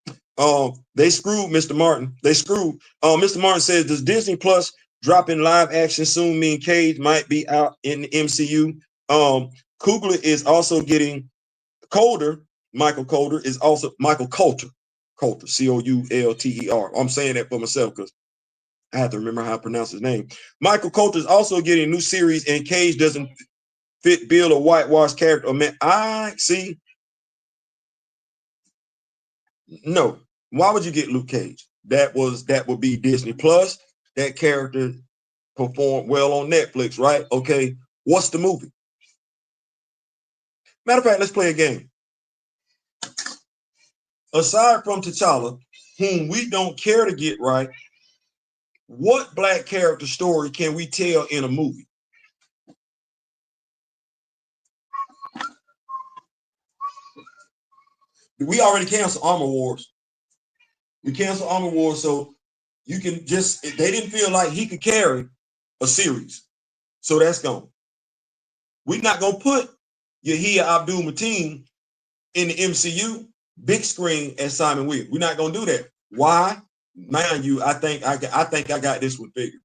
They screwed Mr. Martin. They screwed. Mr. Martin says, does Disney Plus dropping live action soon mean Cage might be out in the MCU? Coogler is also getting Coulter. Michael Coulter is also Michael Coulter. Coulter, Coulter. I'm saying that for myself because I have to remember how to pronounce his name. Michael Coulter is also getting a new series, and Cage doesn't fit bill a whitewashed character. Oh, man, I see. No. Why would you get Luke Cage? That would be Disney Plus. That character performed well on Netflix, right? Okay. What's the movie? Matter of fact, let's play a game. Aside from T'Challa, whom we don't care to get right, what Black character story can we tell in a movie? We already canceled Armor Wars. We canceled Armor Wars, so you can just, they didn't feel like he could carry a series. So that's gone. We're not going to put Yahya Abdul-Mateen in the MCU big screen as Simon Williams. We're not going to do that. Why? Mind you, I think I got this one figured.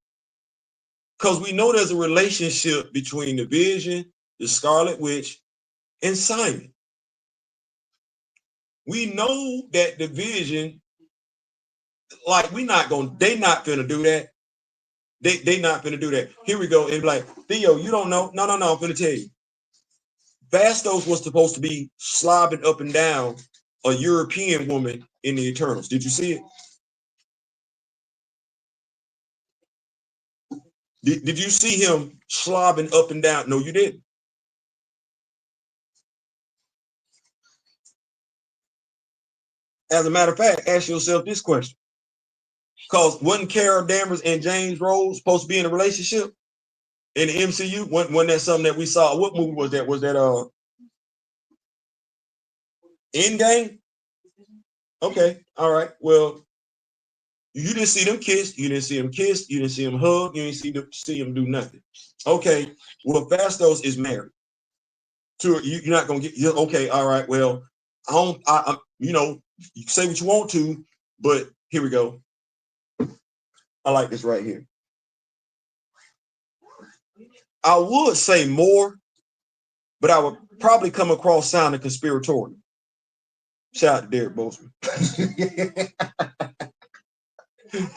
Because we know there's a relationship between the Vision, the Scarlet Witch, and Simon. We know that the Vision, like they not finna do that. They not finna do that. Here we go. And like, Theo, you don't know? No, I'm finna tell you. Fastos was supposed to be slobbing up and down a European woman in the Eternals. Did you see it? Did you see him slobbing up and down? No, you didn't. As a matter of fact, ask yourself this question. Because wasn't Carol Danvers and James Rose supposed to be in a relationship in the MCU? Wasn't that something that we saw? What movie was that? Was that Endgame? Okay, all right. Well, you didn't see them kiss. You didn't see them kiss. You didn't see them hug. You didn't see them do nothing. Okay. Well, Fastos is married. To you're not gonna get. Okay. All right. Well, I don't. you know, you can say what you want to, but here we go. I like this right here. I would say more, but I would probably come across sounding conspiratorial. Shout out to Derek Bozeman.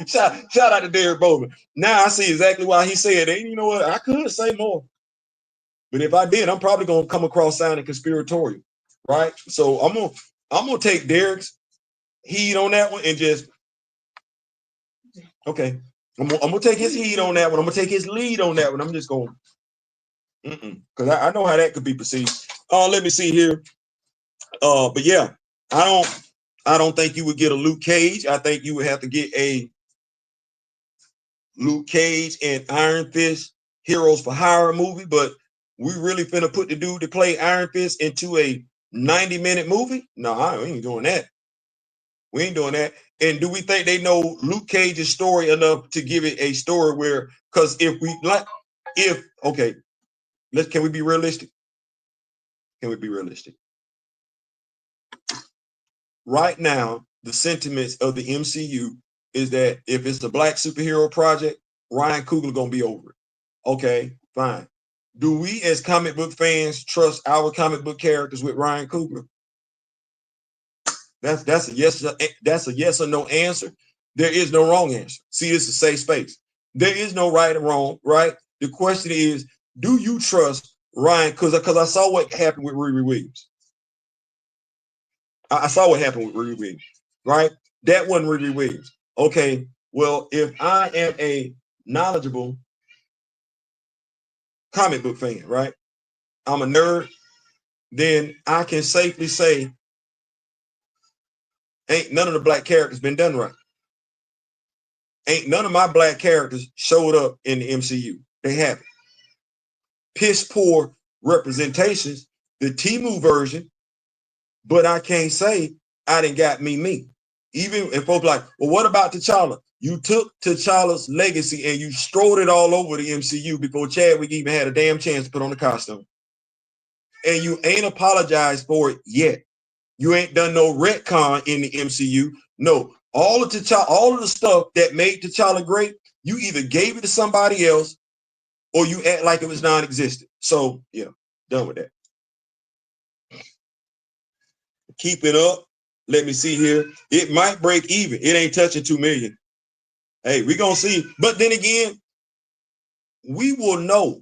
shout out to Derek Bozeman. Now I see exactly why he said that. You know what? I could say more. But if I did, I'm probably gonna come across sounding conspiratorial. Right? So I'm gonna take Derek's heat on that one and just okay. I'm gonna take his heat on that one. I'm gonna take his lead on that one. I'm just going because I know how that could be perceived. Let me see here. But yeah, I don't think you would get a Luke Cage. I think you would have to get a Luke Cage and Iron Fist Heroes for Hire movie. But we really finna put the dude to play Iron Fist into a 90-minute movie? No, we ain't doing that. We ain't doing that. And do we think they know Luke Cage's story enough to give it a story where? Because can we be realistic? Can we be realistic? Right now, the sentiments of the MCU is that if it's the Black superhero project, Ryan Coogler gonna be over it. Okay, fine. Do we as comic book fans trust our comic book characters with Ryan Coogler? That's a yes. That's a yes or no answer. There is no wrong answer. See, it's a safe space. There is no right or wrong. Right. The question is, do you trust Ryan? Because I saw what happened with Riri Williams. I saw what happened with Riri Williams. Right. That wasn't Riri Williams. Okay. Well, if I am a knowledgeable comic book fan, right? I'm a nerd. Then I can safely say, ain't none of the Black characters been done right. Ain't none of my Black characters showed up in the MCU. They haven't. Piss poor representations, the Temu version, but I can't say I didn't got me. Even if folks like, well, what about T'Challa? You took T'Challa's legacy and you strode it all over the MCU before Chadwick even had a damn chance to put on the costume. And you ain't apologized for it yet. You ain't done no retcon in the MCU. No, all of the stuff that made T'Challa great, you either gave it to somebody else or you act like it was non-existent. So yeah, done with that. Keep it up. Let me see here. It might break even. It ain't touching 2 million. Hey, we gonna see. But then again, we will know.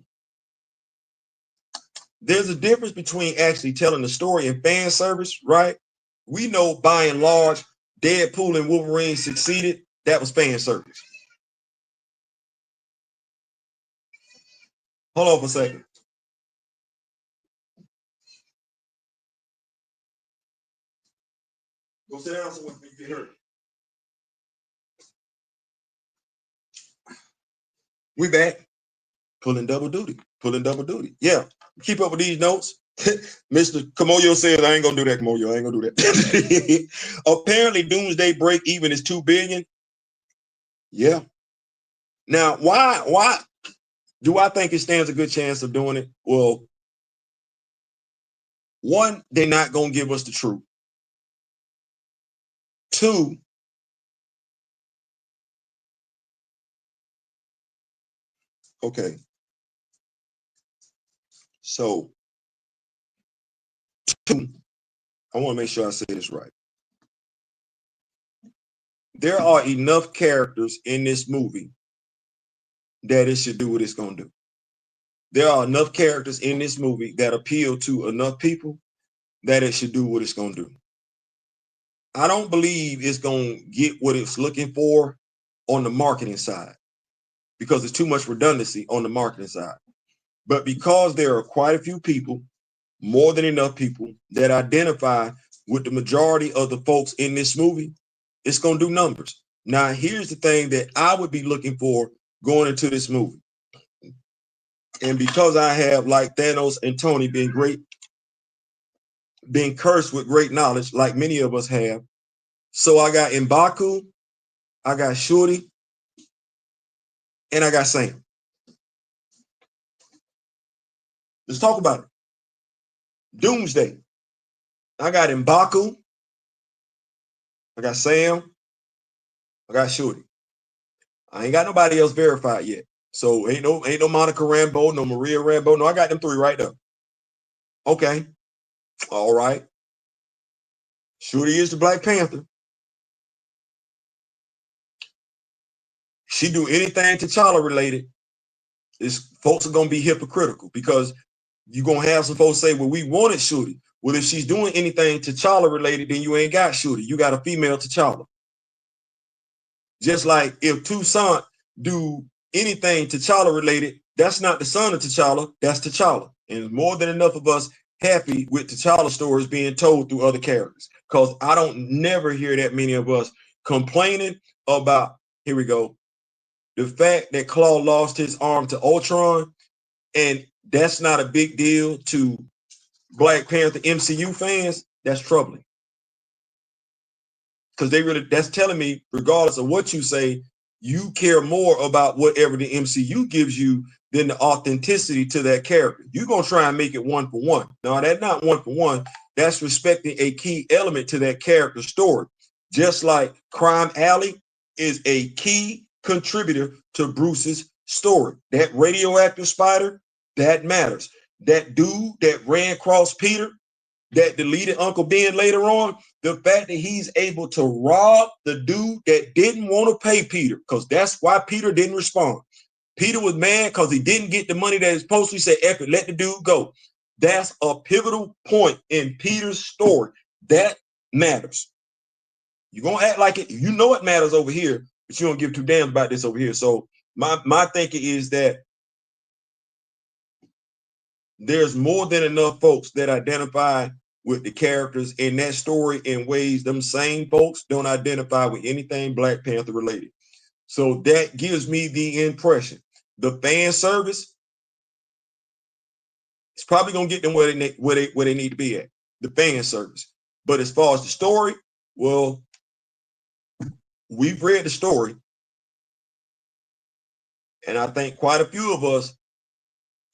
There's a difference between actually telling the story and fan service, right? We know by and large, Deadpool and Wolverine succeeded. That was fan service. Hold on for a second. Go sit down so we can hear it. We back. Pulling double duty. Yeah. Keep up with these notes. Mr. Kimoyo said, I ain't gonna do that, Kimoyo. I ain't gonna do that. Apparently, Doomsday break even is 2 billion. Yeah. Now, why do I think it stands a good chance of doing it? Well, one, they're not gonna give us the truth. Two, okay. So, two, I want to make sure I say this right. There are enough characters in this movie that it should do what it's going to do. There are enough characters in this movie that appeal to enough people that it should do what it's going to do. I don't believe it's going to get what it's looking for on the marketing side. because there's too much redundancy on the marketing side. But because there are quite a few people, more than enough people, that identify with the majority of the folks in this movie, it's going to do numbers. Now, here's the thing that I would be looking for going into this movie. And because I have, like Thanos and Tony, been cursed with great knowledge, like many of us have. So I got M'Baku, I got Shorty, and I got Sam. Let's talk about it. Doomsday. I got M'Baku, I got Sam, I got Shorty. I ain't got nobody else verified yet. So ain't no Monica Rambeau, no Maria Rambeau. No, I got them three right there. Okay. All right. Shorty is the Black Panther. She do anything T'Challa related, folks are gonna be hypocritical, because you're gonna have some folks say, well, we wanted Shorty. Well, if she's doing anything T'Challa related, then you ain't got Shorty. You got a female T'Challa. Just like if Toussaint do anything T'Challa related, that's not the son of T'Challa, that's T'Challa. And more than enough of us happy with T'Challa stories being told through other characters, because I don't never hear that many of us complaining about, here we go, the fact that Claw lost his arm to Ultron, and that's not a big deal to Black Panther MCU fans. That's troubling, because that's telling me, regardless of what you say, you care more about whatever the MCU gives you than the authenticity to that character. You're gonna try and make it one for one. No, that's not one for one. That's respecting a key element to that character story. Just like Crime Alley is a key contributor to Bruce's story. That radioactive spider, that matters. That dude that ran across Peter, that deleted Uncle Ben later on, the fact that he's able to rob the dude that didn't want to pay Peter, because that's why Peter didn't respond. Peter was mad because he didn't get the money that he's supposed to. He said, F it, let the dude go. That's a pivotal point in Peter's story. That matters. You're going to act like it. You know it matters over here, but you don't give two damns about this over here. So my thinking is that there's more than enough folks that identify with the characters in that story in ways them same folks don't identify with anything Black Panther related. So that gives me the impression the fan service is probably going to get them where they need to be at, the fan service. But as far as the story, well, we've read the story, and I think quite a few of us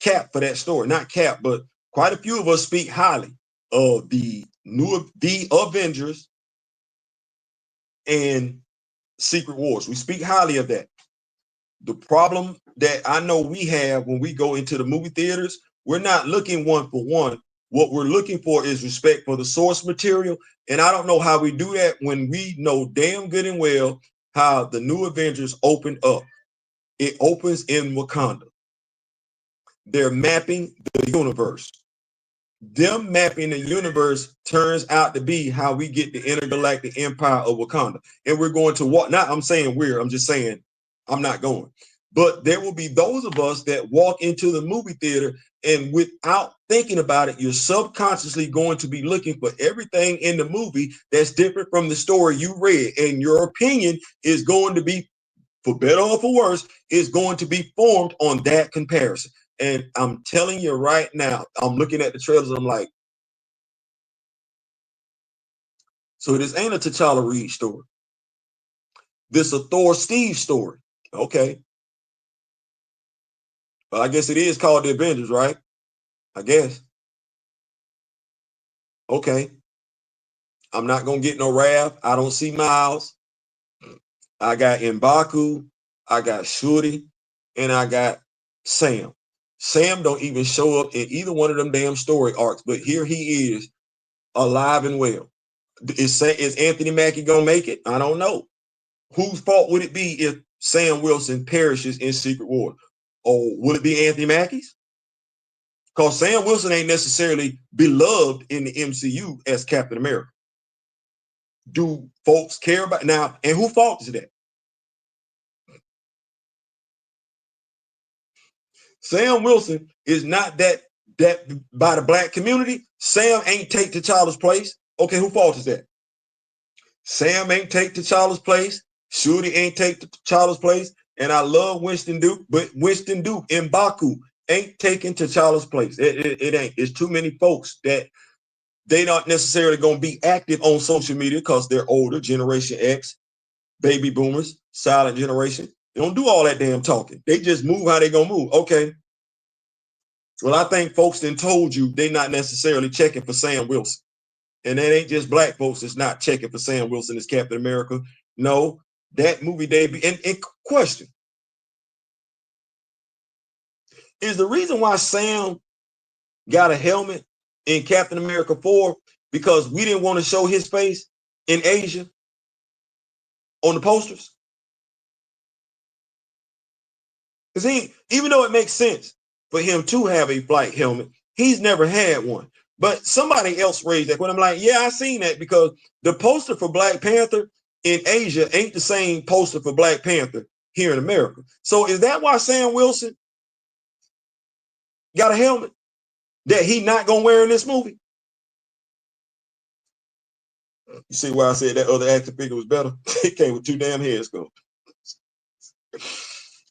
cap for that story. Not cap, but quite a few of us speak highly of the Avengers and Secret Wars. We speak highly of that. The problem that I know we have when we go into the movie theaters, we're not looking one for one. What we're looking for is respect for the source material. And I don't know how we do that when we know damn good and well how the new Avengers opened up. It opens in Wakanda. They're mapping the universe. Them mapping the universe turns out to be how we get the intergalactic empire of Wakanda. And we're going to walk. Not I'm saying I'm just saying I'm not going. But there will be those of us that walk into the movie theater, and without thinking about it, you're subconsciously going to be looking for everything in the movie that's different from the story you read. And your opinion is going to be, for better or for worse, is going to be formed on that comparison. And I'm telling you right now, I'm looking at the trailers, I'm like, so this ain't a T'Challa Reed story. This a Thor Steve story. Okay. But I guess it is called the Avengers, right? I guess. Okay. I'm not going to get no Raph. I don't see Miles. I got M'Baku. I got Shuri. And I got Sam. Sam don't even show up in either one of them damn story arcs. But here he is, alive and well. Is Anthony Mackie going to make it? I don't know. Whose fault would it be if Sam Wilson perishes in Secret War? Or would it be Anthony Mackie's? Because Sam Wilson ain't necessarily beloved in the MCU as Captain America. Do folks care about now? And who fault is that? Sam Wilson is not that by the black community. Sam ain't take T'Challa's place. Okay, who fault is that? Sam ain't take T'Challa's place. Shuri ain't take T'Challa's place. And I love Winston Duke, but Winston Duke in Baku ain't taking T'Challa's place. It ain't. It's too many folks that they not necessarily going to be active on social media because they're older, Generation X, baby boomers, silent generation. They don't do all that damn talking. They just move how they going to move. Okay. Well, I think folks then told you they not necessarily checking for Sam Wilson. And that ain't just black folks that's not checking for Sam Wilson as Captain America. No, that movie debut. And question, is the reason why Sam got a helmet in Captain America 4 because we didn't want to show his face in Asia on the posters? Because even though it makes sense for him to have a flight helmet, he's never had one. But somebody else raised that when I'm like, yeah, I seen that because the poster for Black Panther in Asia ain't the same poster for Black Panther here in America. So is that why Sam Wilson got a helmet that he not gonna wear in this movie? You see why I said that other action figure was better? It came with 2 damn heads. Go.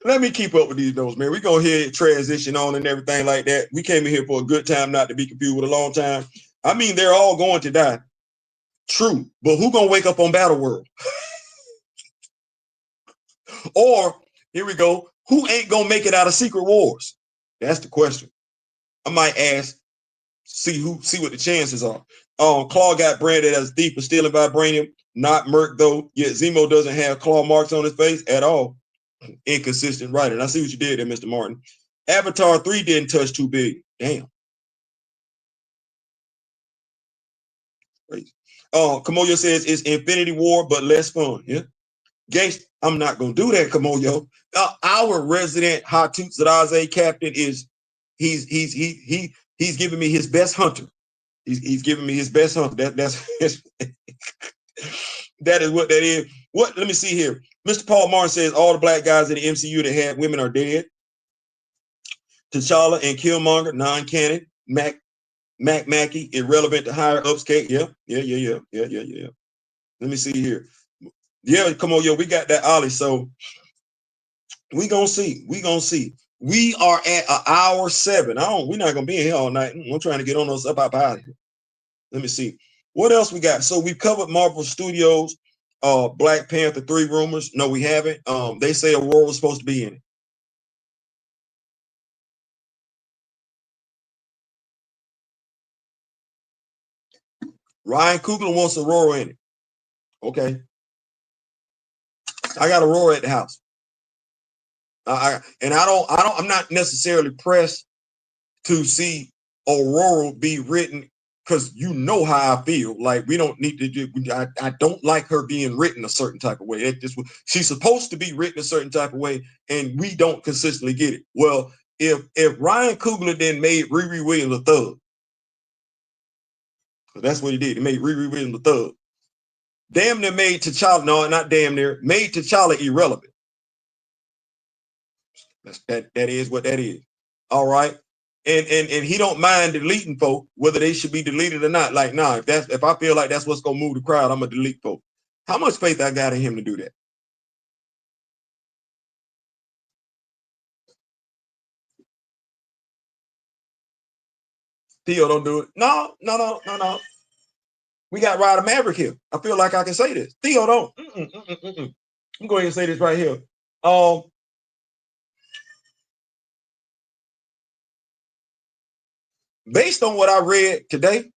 Let me keep up with these notes, man. We're going to hear it transition on and everything like that. We came in here for a good time, not to be confused with a long time. I mean, they're all going to die. True. But who going to wake up on Battle World? Or, here we go, who ain't going to make it out of Secret Wars? That's the question. I might ask, see what the chances are. Claw got branded as a thief for stealing vibranium. Not Merc, though. Yet Zemo doesn't have claw marks on his face at all. Inconsistent writing. I see what you did there, Mr. Martin. Avatar 3 didn't touch too big. Damn. Kimoyo says it's Infinity War, but less fun. Yeah. Gangsta, I'm not gonna do that, Kimoyo. Our resident Hatut Zadaze captain is he's giving me his best hunter. He's giving me his best hunter. That's that is what that is. What? Let me see here. Mr. Paul Martin says all the black guys in the MCU that had women are dead. T'Challa and Killmonger, non-canon. Mackey, irrelevant to higher ups. Yeah. Let me see here. Yeah, come on, yo, we got that Ollie. So we gonna see. We are at an hour 7. We're not gonna be in here all night. I'm trying to get on those up out of here. Let me see. What else we got? So we've covered Marvel Studios, Black Panther 3 rumors. No, we haven't. They say Aurora was supposed to be in it. Ryan Coogler wants Aurora in it. Okay. I got Aurora at the house. I'm not necessarily pressed to see Aurora be written because you know how I feel. Like we don't need to do. I don't like her being written a certain type of way. She's supposed to be written a certain type of way, and we don't consistently get it. Well, if Ryan Coogler then made Riri Williams a thug, that's what he did. He made Riri Williams a thug. Damn near made T'Challa. No, not damn near. Made T'Challa irrelevant. That is what that is. All right. And he don't mind deleting folk, whether they should be deleted or not. Like, nah, if I feel like that's what's gonna move the crowd, I'm gonna delete folk. How much faith I got in him to do that? Theo, don't do it. No. We got Ryder Maverick here. I feel like I can say this. Theo, don't. I'm going to say this right here. Based on what I read today,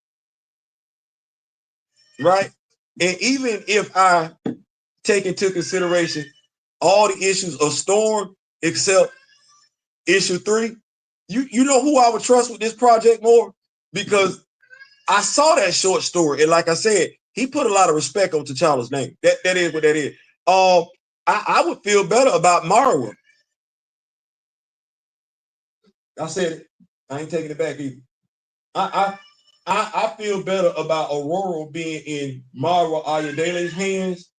right? And even if I take into consideration all the issues of Storm except issue 3, you know who I would trust with this project more? Because I saw that short story, and like I said, he put a lot of respect on T'Challa's name. That is what that is. I would feel better about Marwa. I said it. I ain't taking it back either. I feel better about Aurora being in Marwa Ayodele's hands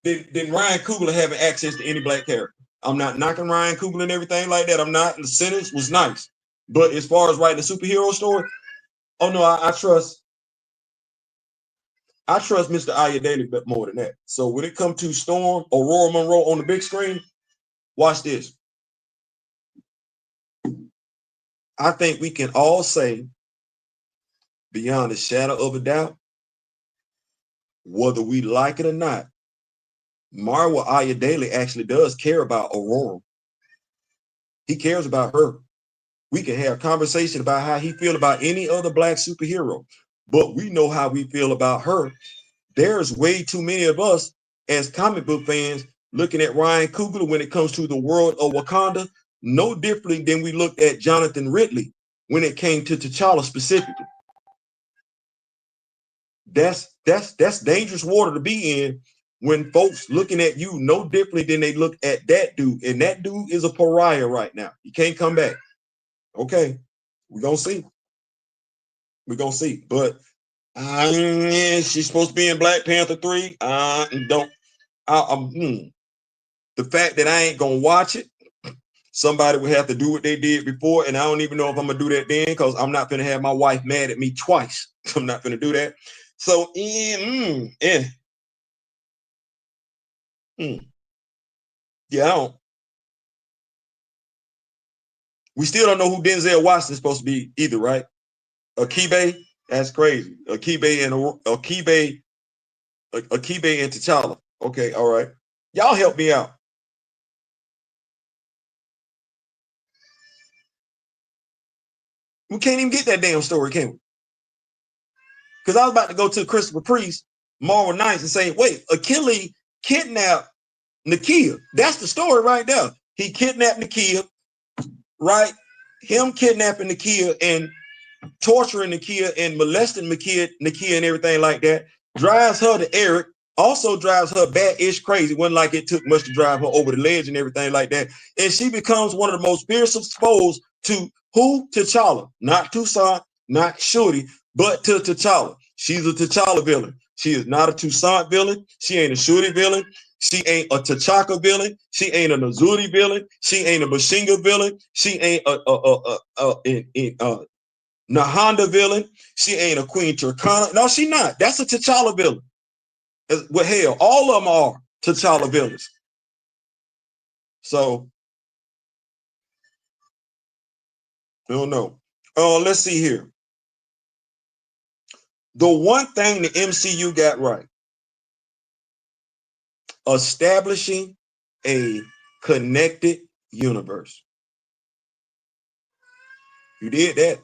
than Ryan Coogler having access to any black character. I'm not knocking Ryan Coogler and everything like that. I'm not. The sentence was nice. But as far as writing a superhero story, oh no, I trust Mr. Ayodele a bit more than that. So when it comes to Storm, Aurora Monroe on the big screen, watch this. I think we can all say, beyond a shadow of a doubt, whether we like it or not, Marwa Ayodele actually does care about Aurora. He cares about her. We can have a conversation about how he feels about any other Black superhero, but we know how we feel about her. There's way too many of us as comic book fans looking at Ryan Coogler when it comes to the world of Wakanda, no differently than we looked at Jonathan Ridley when it came to T'Challa specifically. That's dangerous water to be in when folks looking at you no differently than they look at that dude. And that dude is a pariah right now. He can't come back. Okay, we're gonna see. We're gonna see. But she's supposed to be in Black Panther 3. The fact that I ain't gonna watch it, somebody would have to do what they did before, and I don't even know if I'm gonna do that then, because I'm not gonna have my wife mad at me twice. I'm not gonna do that. So yeah, I don't. We still don't know who Denzel Washington is supposed to be either, right? Akibe, that's crazy. Akibe and T'Challa. Okay, all right. Y'all help me out. We can't even get that damn story, can we? Because I was about to go to Christopher Priest, Marvel Knights, and say, wait, Achilles kidnapped Nakia. That's the story right there. He kidnapped Nakia, right? Him kidnapping Nakia and torturing Nakia and molesting Nakia and everything like that drives her to Eric, also drives her bad-ish crazy. Wasn't like it took much to drive her over the ledge and everything like that. And she becomes one of the most fearsome foes to who? T'Challa. Not Toussaint, not Shorty, but to T'Challa. She's a T'Challa villain. She is not a Toussaint villain. She ain't a Shorty villain. She ain't a T'Chaka villain. She ain't a Nazuri villain. She ain't a Bashinga villain. She ain't a Nahanda villain. She ain't a Queen Turkana. No, she not. That's a T'Challa villain. Well, hell, all of them are T'Challa villains. So, I don't know. Let's see here. The one thing the MCU got right, establishing a connected universe. You did that.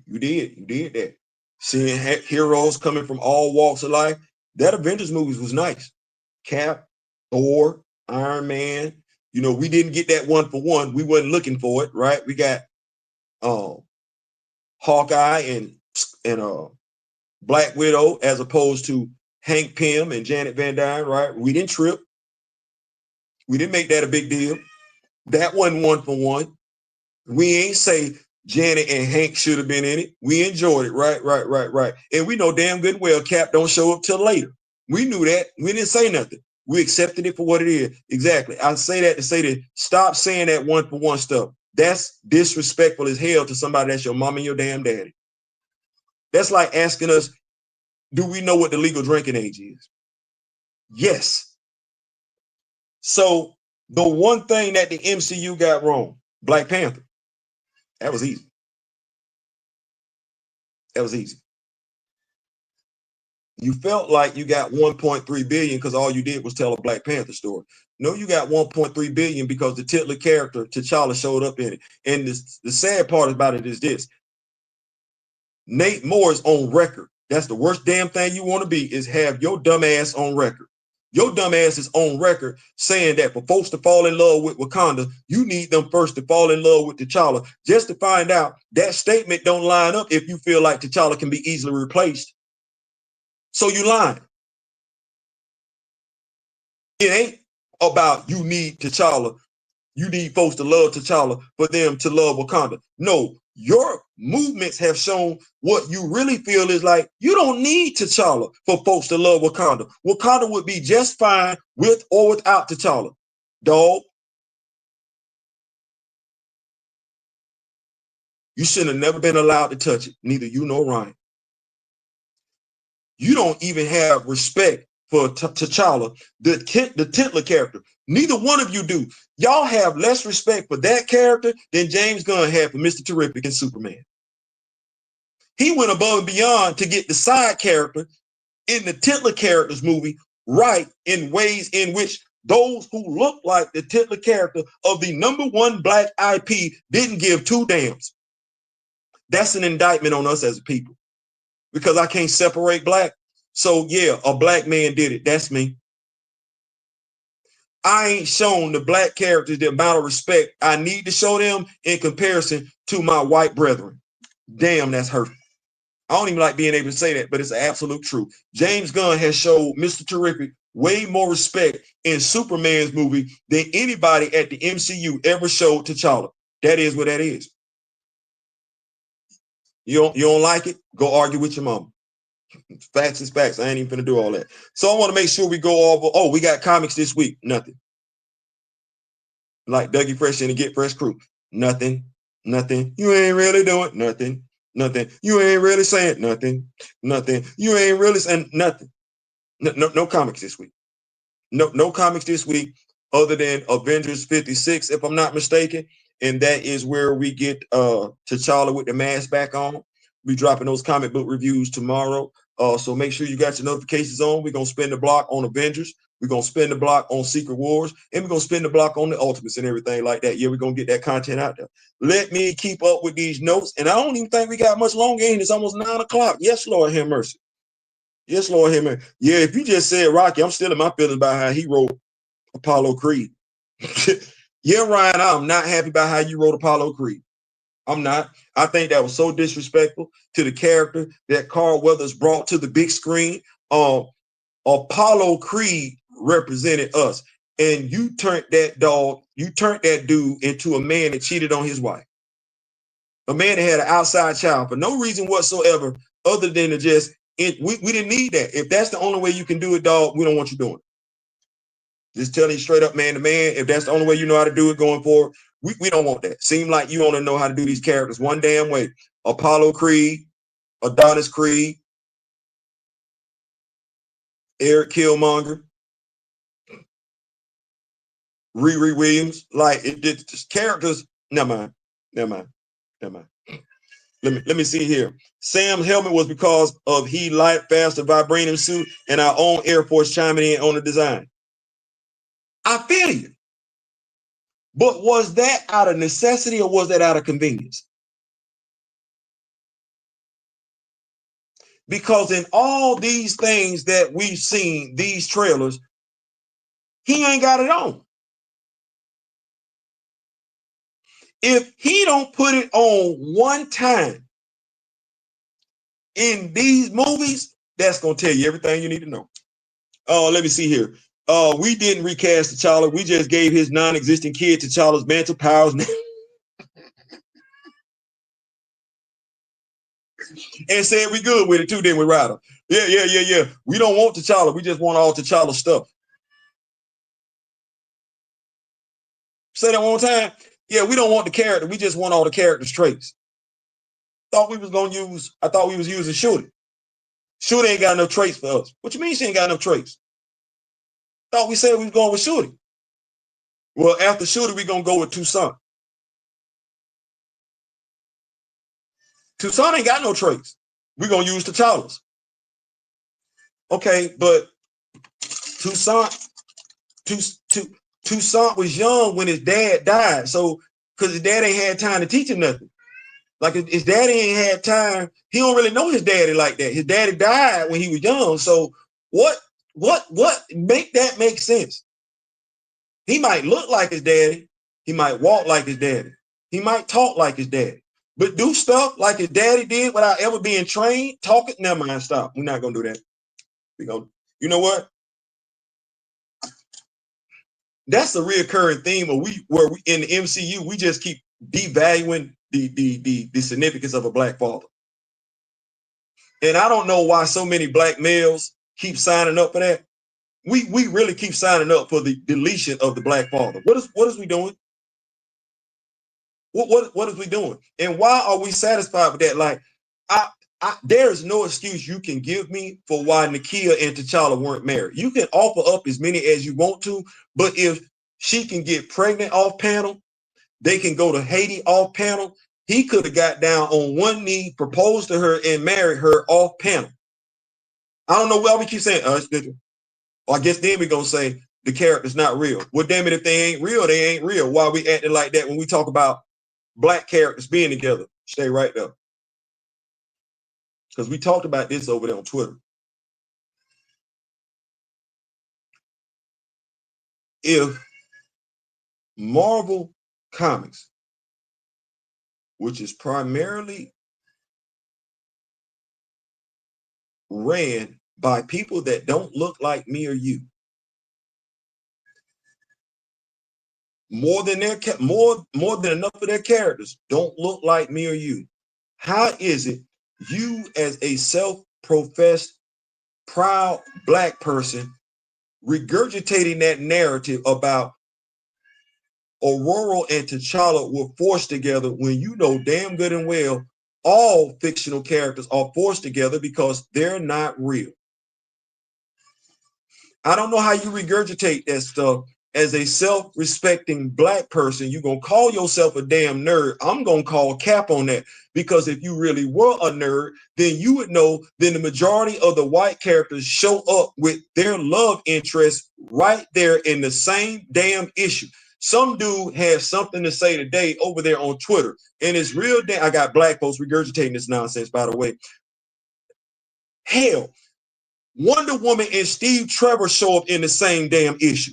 You did that. Seeing heroes coming from all walks of life. That Avengers movies was nice. Cap, Thor, Iron Man. You know, we didn't get that one for one. We wasn't looking for it, right? We got Hawkeye and Black Widow as opposed to Hank Pym and Janet Van Dyne, right? We didn't trip. We didn't make that a big deal. That wasn't one for one. We ain't say Janet and Hank should have been in it. We enjoyed it, right. And we know damn good well Cap don't show up till later. We knew that. We didn't say nothing. We accepted it for what it is. Exactly. I say that to say that stop saying that one for one stuff. That's disrespectful as hell to somebody that's your mom and your damn daddy. That's like asking us, do we know what the legal drinking age is? Yes. So the one thing that the MCU got wrong, Black Panther, that was easy. That was easy. You felt like you got 1.3 billion because all you did was tell a Black Panther story. No, you got 1.3 billion because the titular character T'Challa showed up in it. And the sad part about it is this. Nate Moore is on record. That's the worst damn thing you want to be, is have your dumb ass on record. Your dumb ass is on record saying that for folks to fall in love with Wakanda, you need them first to fall in love with T'Challa, just to find out that statement don't line up if you feel like T'Challa can be easily replaced. So you lying. It ain't about you need T'Challa. You need folks to love T'Challa for them to love Wakanda. No, your movements have shown what you really feel is like you don't need T'Challa for folks to love Wakanda. Wakanda would be just fine with or without T'Challa. Dog, You shouldn't have never been allowed to touch it. Neither you nor Ryan. You don't even have respect for T'Challa, the Titler character. Neither one of you do. Y'all have less respect for that character than James Gunn had for Mr. Terrific and Superman. He went above and beyond to get the side character in the Titler characters movie right in ways in which those who look like the Titler character of the #1 black IP didn't give two damns. That's an indictment on us as a people, because I can't separate black. So yeah, a black man did it. That's me. I ain't shown the black characters the amount of respect I need to show them in comparison to my white brethren. Damn, that's hurtful. I don't even like being able to say that, but it's absolute truth. James Gunn has showed Mr. Terrific way more respect in Superman's movie than anybody at the MCU ever showed T'Challa. That is what that is. You don't like it? Go argue with your mama. Facts is facts. I ain't even gonna do all that. So I want to make sure we go over. Oh, we got comics this week. Nothing. Like Dougie Fresh and the Get Fresh crew. Nothing. Nothing. You ain't really doing nothing. Nothing. You ain't really saying nothing. Nothing. You ain't really saying nothing. No comics this week. No comics this week other than Avengers 56, if I'm not mistaken. And that is where we get T'Challa with the mask back on. We dropping those comic book reviews tomorrow. So make sure you got your notifications on. We're going to spend the block on Avengers. We're going to spend the block on Secret Wars. And we're going to spend the block on the Ultimates and everything like that. Yeah, we're going to get that content out there. Let me keep up with these notes. And I don't even think we got much longer in. It's almost 9 o'clock. Yes, Lord, have mercy. Yes, Lord, have mercy. Yeah, if you just said Rocky, I'm still in my feelings about how he wrote Apollo Creed. Yeah, Ryan, I'm not happy about how you wrote Apollo Creed. I'm not. I think that was so disrespectful to the character that Carl Weathers brought to the big screen. Apollo Creed represented us, and you turned that dude into a man that cheated on his wife. A man that had an outside child for no reason whatsoever other than to just, we didn't need that. If that's the only way you can do it, dog, we don't want you doing it. Just telling you straight up, man to man, if that's the only way you know how to do it going forward, we don't want that. Seem like you only know how to do these characters one damn way. Apollo Creed, Adonis Creed, Eric Killmonger, Riri Williams. Like, it just characters. Never mind. Let me see here. Sam's helmet was because of he light faster vibranium suit and our own Air Force chiming in on the design. I feel you. But was that out of necessity or was that out of convenience? Because in all these things that we've seen, these trailers, he ain't got it on. If he don't put it on one time in these movies, that's going to tell you everything you need to know. Let me see here. We didn't recast T'Challa. We just gave his non-existent kid T'Challa's mental powers. And said we good with it too, then we Ryder. Yeah. We don't want T'Challa. We just want all T'Challa stuff. Say that one more time. Yeah, we don't want the character. We just want all the character's traits. I thought we was using Shooter. Shooter ain't got enough traits for us. What you mean she ain't got enough traits? Thought we said we was going with Shooter. Well, after Shooter, we gonna go with Toussaint. Toussaint ain't got no traits. We're gonna use T'Challa's. Okay, but Toussaint was young when his dad died. So, because his dad ain't had time to teach him nothing. Like, his daddy ain't had time. He don't really know his daddy like that. His daddy died when he was young. So what make that make sense? He might look like his daddy. He might walk like his daddy. He might talk like his daddy. But do stuff like his daddy did without ever being trained, talking, never mind, stop. We're not gonna do that. You know what? That's a reoccurring theme where we in the MCU, we just keep devaluing the significance of a black father. And I don't know why so many black males keep signing up for that. We really keep signing up for the deletion of the black father. What is we doing? What is we doing? And why are we satisfied with that? Like, there is no excuse you can give me for why Nakia and T'Challa weren't married. You can offer up as many as you want to, but if she can get pregnant off panel, they can go to Haiti off panel. He could have got down on one knee, proposed to her, and married her off panel. I don't know why we keep saying, I guess then we're going to say the character's not real. Well, damn it, if they ain't real, they ain't real. Why we acting like that when we talk about black characters being together? Stay right there. Because we talked about this over there on Twitter. If Marvel Comics, which is primarily ran by people that don't look like me or you, more than enough of their characters don't look like me or you, how is it you as a self-professed proud black person regurgitating that narrative about Aurora and T'Challa were forced together when you know damn good and well all fictional characters are forced together because they're not real? I don't know how you regurgitate that stuff as a self-respecting black person. You're going to call yourself a damn nerd. I'm going to call cap on that, because if you really were a nerd, then you would know then the majority of the white characters show up with their love interest right there in the same damn issue. Some dude has something to say today over there on Twitter, and it's real damn. I got black folks regurgitating this nonsense, by the way. Hell, Wonder Woman and Steve Trevor show up in the same damn issue.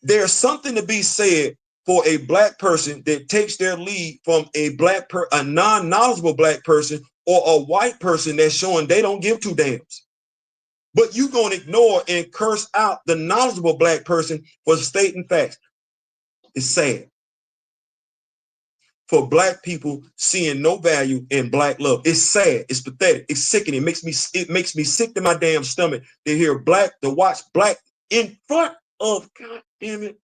There's something to be said for a black person that takes their lead from a non-knowledgeable black person or a white person that's showing they don't give two damns. But you gonna ignore and curse out the knowledgeable black person for stating facts. It's sad for black people seeing no value in black love. It's sad. It's pathetic. It's sickening. It makes me sick to my damn stomach to watch black in front of, God damn it.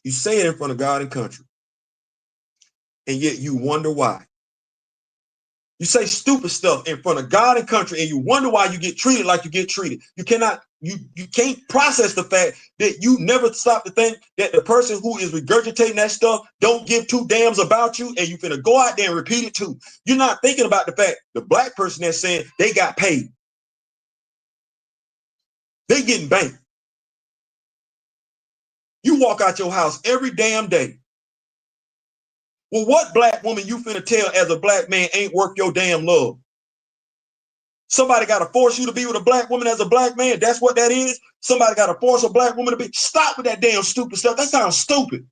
You say it in front of God and country, and yet you wonder why. You say stupid stuff in front of God and country, and you wonder why you get treated like you get treated. You can't process the fact that you never stop to think that the person who is regurgitating that stuff don't give two damns about you, and you finna go out there and repeat it too. You're not thinking about the fact the black person that's saying they got paid. They getting banked. You walk out your house every damn day. Well, what black woman you finna tell as a black man ain't worth your damn love? Somebody got to force you to be with a black woman as a black man. That's what that is. Somebody got to force a black woman to be. Stop with that damn stupid stuff. That sounds stupid.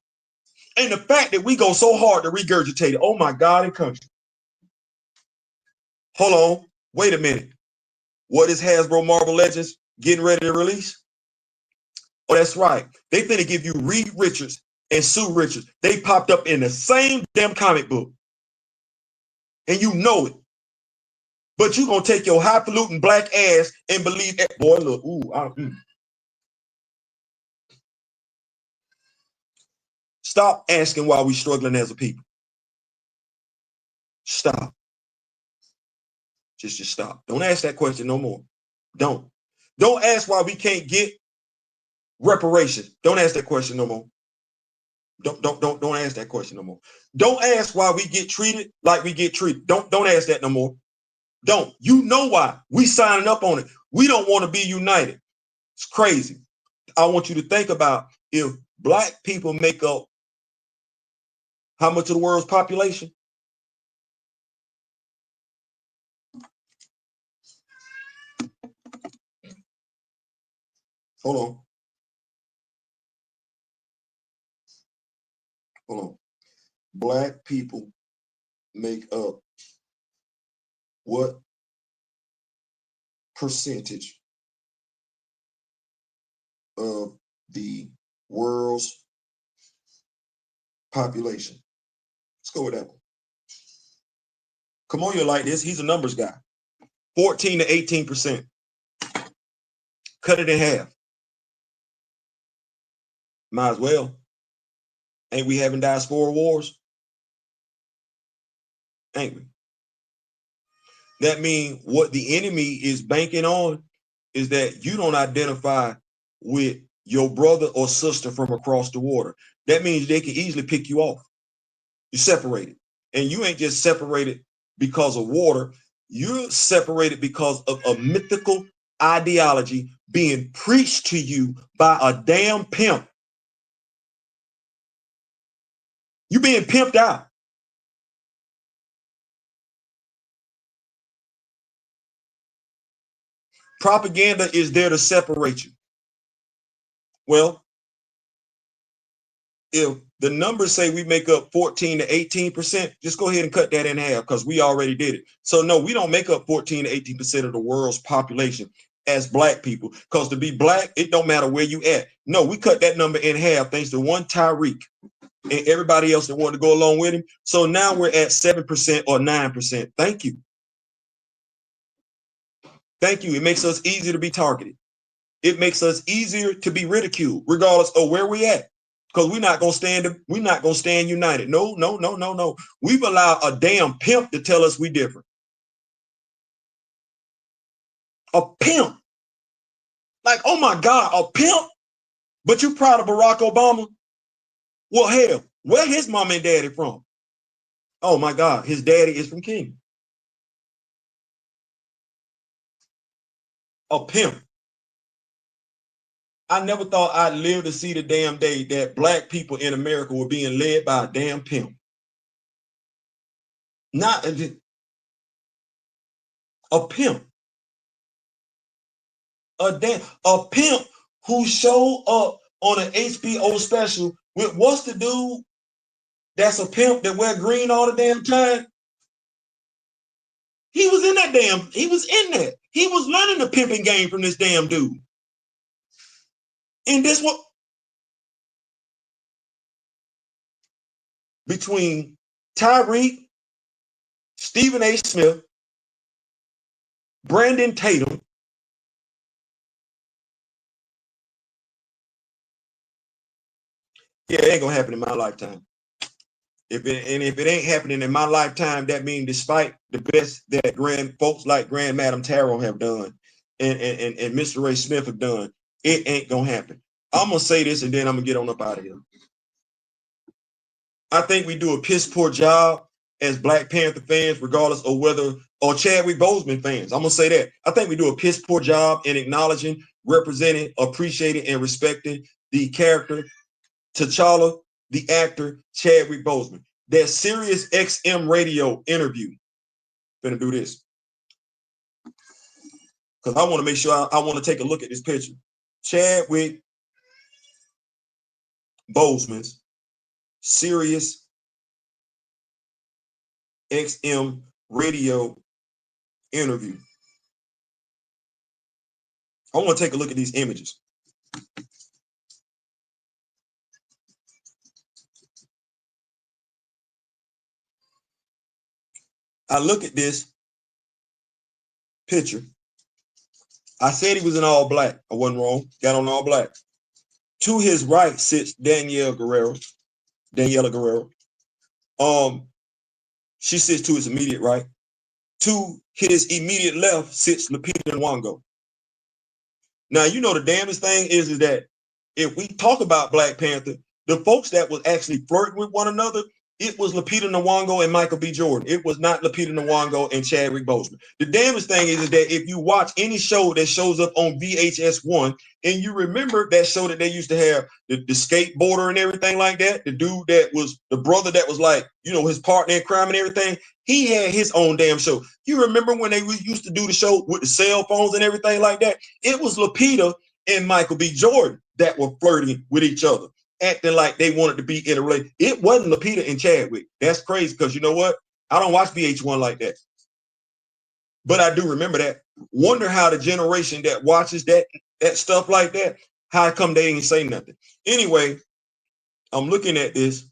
And the fact that we go so hard to regurgitate it. Oh my God and country. Hold on. Wait a minute. What is Hasbro Marvel Legends getting ready to release? Oh, that's right. They finna give you Reed Richards and Sue Richards. They popped up in the same damn comic book. And you know it. But you gonna take your highfalutin black ass and believe that. Boy, look, Stop asking why we struggling as a people. Stop. Just stop. Don't ask that question no more. Don't ask why we can't get reparations. Don't ask that question no more. Don't ask that question no more. Don't ask why we get treated like we get treated. Don't ask that no more. Don't. You know why. We signing up on it. We don't want to be united. It's crazy. I want you to think about if black people make up how much of the world's population? Hold on. Black people make up what percentage of the world's population? Let's go with that one. Kimoyo like this. He's a numbers guy. 14 to 18%. Cut it in half. Might as well. Ain't we having diaspora wars? Ain't we? That means what the enemy is banking on is that you don't identify with your brother or sister from across the water. That means they can easily pick you off. You're separated. And you ain't just separated because of water. You're separated because of a mythical ideology being preached to you by a damn pimp. You're being pimped out. Propaganda is there to separate you. Well, if the numbers say we make up 14 to 18%, just go ahead and cut that in half because we already did it. So no, we don't make up 14 to 18% of the world's population as black people, because to be black, it don't matter where you at. No, we cut that number in half thanks to one Tyreek and everybody else that wanted to go along with him. So now we're at 7% or 9%. Thank you. Thank you. It makes us easier to be targeted. It makes us easier to be ridiculed, regardless of where we at. Because we're not gonna stand united. No. We've allowed a damn pimp to tell us we different. A pimp. Like, oh my God, a pimp? But you proud of Barack Obama? Well, hell, where his mom and daddy from? Oh my God, his daddy is from Kenya. A pimp. I never thought I'd live to see the damn day that black people in America were being led by a damn pimp. Not a pimp. A pimp who showed up on an HBO special with what's the dude that's a pimp that wear green all the damn time? He was in that he was in that. He was learning the pimping game from this damn dude. And this what between Tyreek, Stephen A. Smith, Brandon Tatum, yeah, it ain't gonna happen in my lifetime. If it ain't happening in my lifetime, that means despite the best that folks like Grand Madam Tarot have done and Mr. Ray Smith have done, it ain't gonna happen. I'm gonna say this and then I'm gonna get on up out of here. I think we do a piss poor job as Black Panther fans, regardless of whether or Chadwick Boseman fans. I'm gonna say that. I think we do a piss poor job in acknowledging, representing, appreciating, and respecting the character T'Challa, the actor Chadwick Boseman. That Sirius XM radio interview. Gonna do this because I want to make sure I want to take a look at this picture. Chadwick Boseman's Sirius XM radio interview. I want to take a look at these images. I look at this picture. I said he was in all black. I wasn't wrong. Got on all black. To his right sits Daniela Guerrero. She sits to his immediate right. To his immediate left sits Lupita Nyong'o. Now, you know the damnest thing is that if we talk about Black Panther, the folks that was actually flirting with one another, it was Lupita Nyong'o and Michael B. Jordan. It was not Lupita Nyong'o and Chadwick Boseman. The damnest thing is that if you watch any show that shows up on VHS1, and you remember that show that they used to have, the skateboarder and everything like that, the dude that was the brother that was like, you know, his partner in crime and everything, he had his own damn show. You remember when they used to do the show with the cell phones and everything like that? It was Lupita and Michael B. Jordan that were flirting with each other, acting like they wanted to be in a relationship. It wasn't Lupita and Chadwick. That's crazy because you know what? I don't watch VH1 like that. But I do remember that. Wonder how the generation that watches that stuff like that, how come they ain't say nothing? Anyway, I'm looking at this.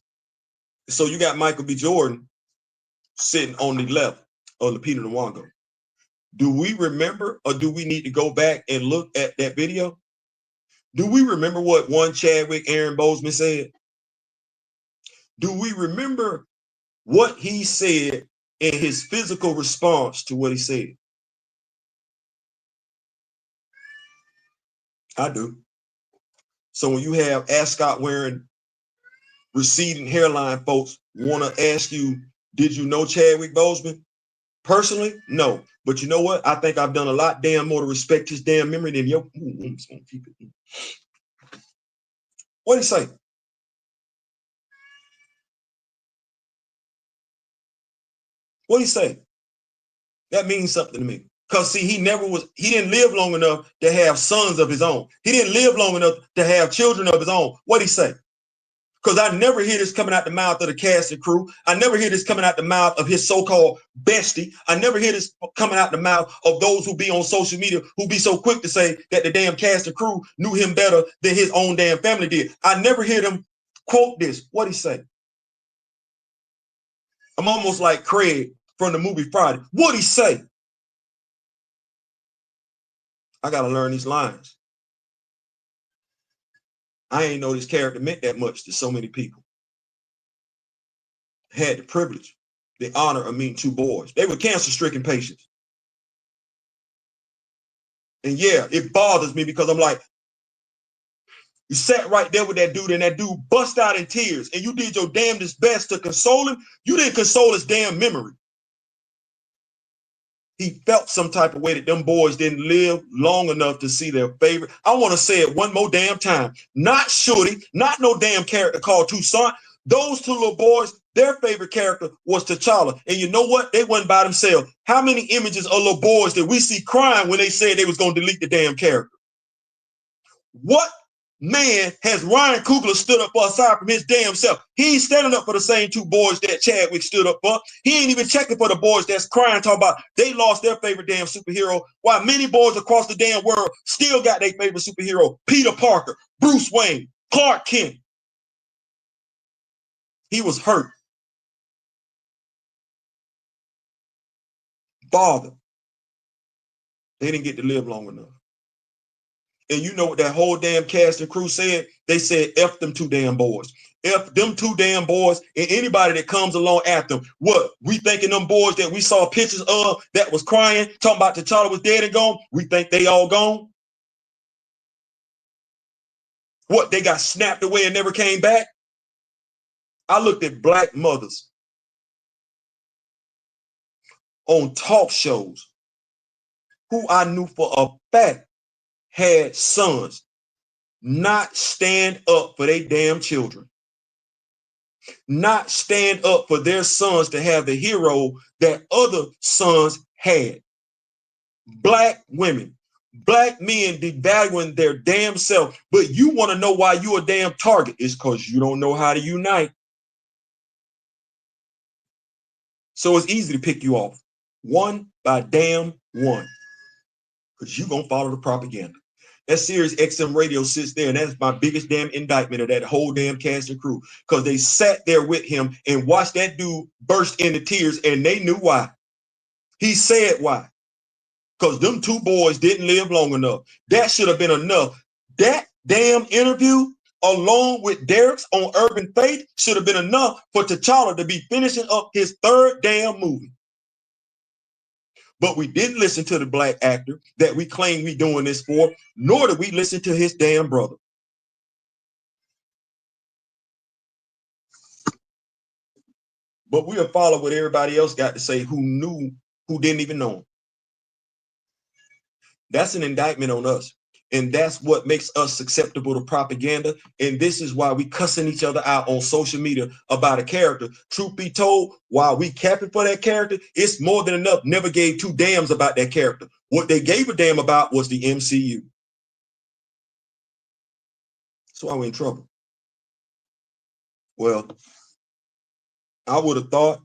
So you got Michael B. Jordan sitting on the left of Lupita Nyong'o. Do we remember or do we need to go back and look at that video? Do we remember what one Chadwick Aaron Boseman said? Do we remember what he said in his physical response to what he said? I do. So when you have ascot wearing, receding hairline folks want to ask you, did you know Chadwick Boseman? Personally, no. But you know what? I think I've done a lot damn more to respect his damn memory than your. What'd he say? What'd he say? That means something to me. Because see, he didn't live long enough to have sons of his own. He didn't live long enough to have children of his own. What'd he say? Because I never hear this coming out the mouth of the cast and crew. I never hear this coming out the mouth of his so-called bestie. I never hear this coming out the mouth of those who be on social media who be so quick to say that the damn cast and crew knew him better than his own damn family did. I never hear them quote this. What'd he say? I'm almost like Craig from the movie Friday. What'd he say? I got to learn these lines. I ain't know this character meant that much to so many people. Had the privilege, the honor of meeting two boys. They were cancer-stricken patients. And yeah, it bothers me because I'm like, you sat right there with that dude and that dude bust out in tears and you did your damnedest best to console him. You didn't console his damn memory. He felt some type of way that them boys didn't live long enough to see their favorite. I want to say it one more damn time. Not Shorty, not no damn character called Toussaint. Those two little boys, their favorite character was T'Challa. And you know what? They wasn't by themselves. How many images of little boys did we see crying when they said they was going to delete the damn character? What man has Ryan Coogler stood up aside from his damn self? He ain't standing up for the same two boys that Chadwick stood up for. He ain't even checking for the boys that's crying, talking about they lost their favorite damn superhero, while many boys across the damn world still got their favorite superhero, Peter Parker, Bruce Wayne, Clark Kent. He was hurt, bothered. They didn't get to live long enough. And you know what that whole damn cast and crew said? They said, F them two damn boys. F them two damn boys and anybody that comes along after them. What? We thinking them boys that we saw pictures of that was crying, talking about T'Challa was dead and gone? We think they all gone? What? They got snapped away and never came back? I looked at black mothers on talk shows who I knew for a fact had sons not stand up for their damn children. Not stand up for their sons to have the hero that other sons had. Black women, black men devaluing their damn self, but you want to know why you a damn target? It's because you don't know how to unite. So it's easy to pick you off one by damn one because you gonna follow the propaganda. That Sirius XM radio sits there, and that's my biggest damn indictment of that whole damn cast and crew, because they sat there with him and watched that dude burst into tears, and they knew why. He said why. Because them two boys didn't live long enough. That should have been enough. That damn interview, along with Derek's on Urban Faith, should have been enough for T'Challa to be finishing up his third damn movie. But we didn't listen to the black actor that we claim we doing this for, nor did we listen to his damn brother. But we'll follow what everybody else got to say who knew, who didn't even know him. That's an indictment on us. And that's what makes us susceptible to propaganda. And this is why we cussing each other out on social media about a character. Truth be told, while we capping for that character, it's more than enough. Never gave two damns about that character. What they gave a damn about was the MCU. That's why we're in trouble. Well, I would have thought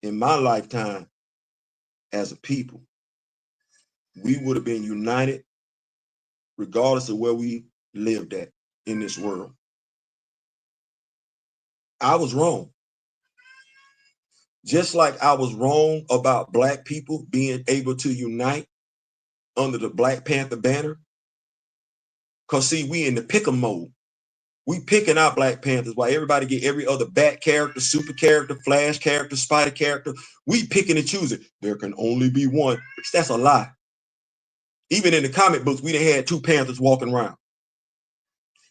in my lifetime as a people, we would have been united regardless of where we lived at in this world. I was wrong. Just like I was wrong about black people being able to unite under the Black Panther banner. Because see, we in the pick 'em mode. We picking out Black Panthers while everybody get every other Bat character, super character, Flash character, Spider character. We picking and choosing. There can only be one. That's a lie. Even in the comic books, we done had 2 Panthers walking around.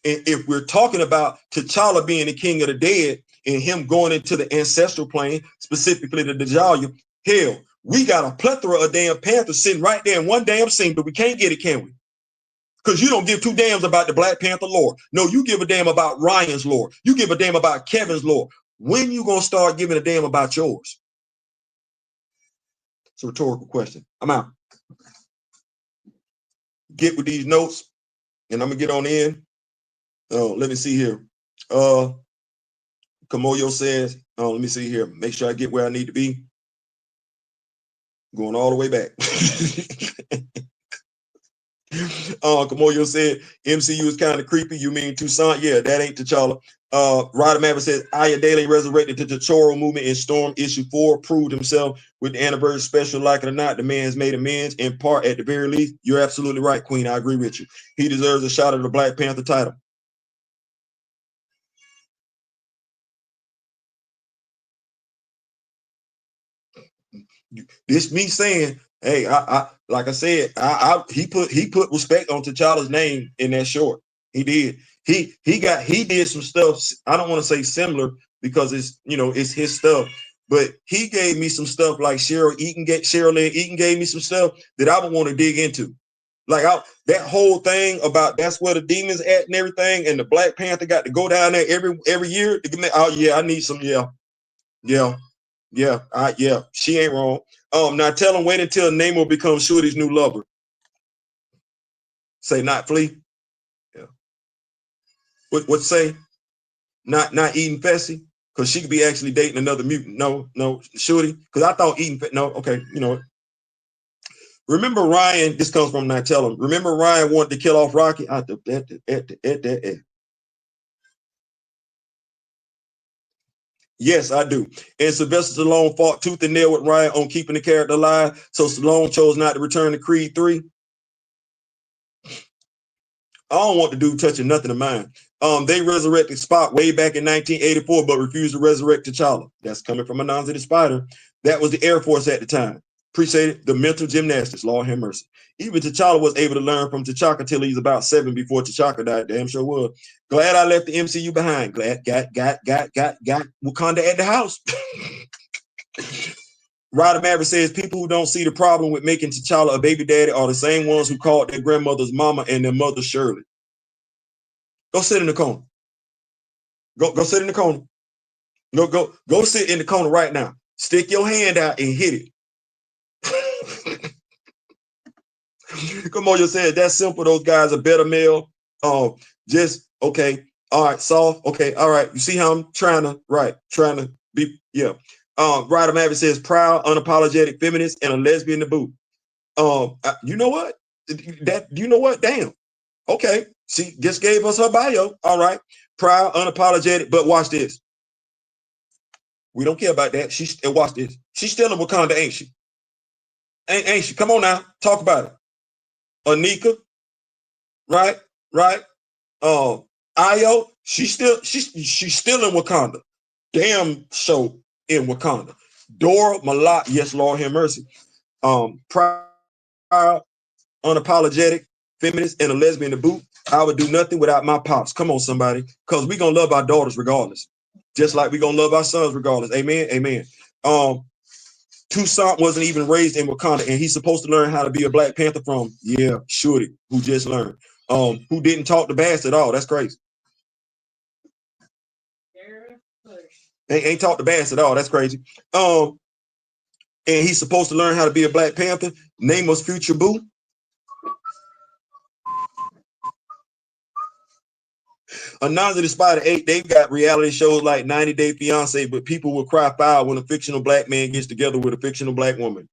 And if we're talking about T'Challa being the king of the dead and him going into the ancestral plane, specifically the Djalia, hell, we got a plethora of damn Panthers sitting right there in one damn scene, but we can't get it, can we? Because you don't give 2 damns about the Black Panther lore. No, you give a damn about Ryan's lore. You give a damn about Kevin's lore. When you gonna start giving a damn about yours? It's a rhetorical question. I'm out. Get with these notes, and I'm gonna get on in. Let me see here. Kimoyo says, let me see here. Make sure I get where I need to be. Going all the way back. Kimoyo said, MCU is kind of creepy. You mean Toussaint? Yeah, that ain't T'Challa. Ryder Maverick says, Aya Daly resurrected to the Choro movement in Storm issue 4, proved himself with the anniversary special. Like it or not, the man's made amends in part at the very least. You're absolutely right, Queen. I agree with you. He deserves a shot at the Black Panther title. This me saying, hey, I like I said, he put respect on T'Challa's name in that short. He did. He did some stuff. I don't want to say similar because it's his stuff, but he gave me some stuff like Cheryl Lynn Eaton gave me some stuff that I would want to dig into. Like that whole thing about that's where the demons at and everything, and the Black Panther got to go down there every year. Oh yeah, I need some. Yeah. She ain't wrong. Now tell him wait until Namor becomes Shorty's new lover. Say not Flea. Yeah. What say? Not eating Fessy? Because she could be actually dating another mutant. No, Shorty. Because I thought eating no, okay, you know. Remember Ryan, this comes from not tell him. Remember Ryan wanted to kill off Rocky? Yes, I do. And Sylvester Stallone fought tooth and nail with Ryan on keeping the character alive. So Stallone chose not to return to Creed 3. I don't want the dude touching nothing of mine. They resurrected Spock way back in 1984, but refused to resurrect T'Challa. That's coming from Anansi the Spider. That was the Air Force at the time. Appreciate it. The mental gymnastics, Lord have mercy. Even T'Challa was able to learn from T'Chaka till he's about 7 before T'Chaka died. Damn sure was. Glad I left the MCU behind. Glad got Wakanda at the house. Ryder Maverick says people who don't see the problem with making T'Challa a baby daddy are the same ones who called their grandmother's mama and their mother Shirley. Go sit in the corner. Go sit in the corner. Go sit in the corner right now. Stick your hand out and hit it. Kimoyo said that's simple. Those guys are better male. Just okay. All right, soft. Okay, all right. You see how I'm trying to be, yeah. Ryder Maverick says proud, unapologetic feminist and a lesbian to boot. You know what? Damn. Okay. She just gave us her bio. All right. Proud, unapologetic, but watch this. We don't care about that. Watch this. She's still in Wakanda, ain't she? Ain't she? Come on now. Talk about it. Anika, right? Io, she's still in Wakanda. Damn show in Wakanda. Dora Malak, yes, Lord have mercy. Proud, unapologetic, feminist, and a lesbian to boot. I would do nothing without my pops. Come on, somebody. Because we're gonna love our daughters regardless. Just like we're gonna love our sons regardless. Amen. Amen. Toussaint wasn't even raised in Wakanda, and he's supposed to learn how to be a Black Panther from, Shorty, who just learned. Who didn't talk to Bass at all. That's crazy. Ain't talk to Bass at all. That's crazy. And he's supposed to learn how to be a Black Panther. Name was Future Boo. Anansi the Spider 8, they've got reality shows like 90 Day Fiance, but people will cry foul when a fictional Black man gets together with a fictional Black woman.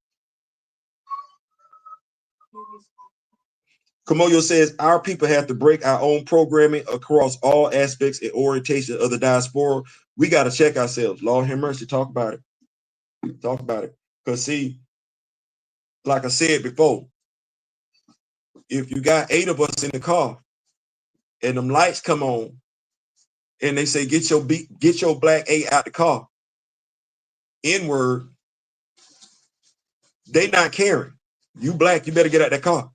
Kimoyo says, our people have to break our own programming across all aspects and orientation of the diaspora. We got to check ourselves. Lord have mercy, talk about it. Talk about it. Because see, like I said before, if you got 8 of us in the car and them lights come on and they say, get your black 8 out the car, N-word, they not caring. You black, you better get out that car.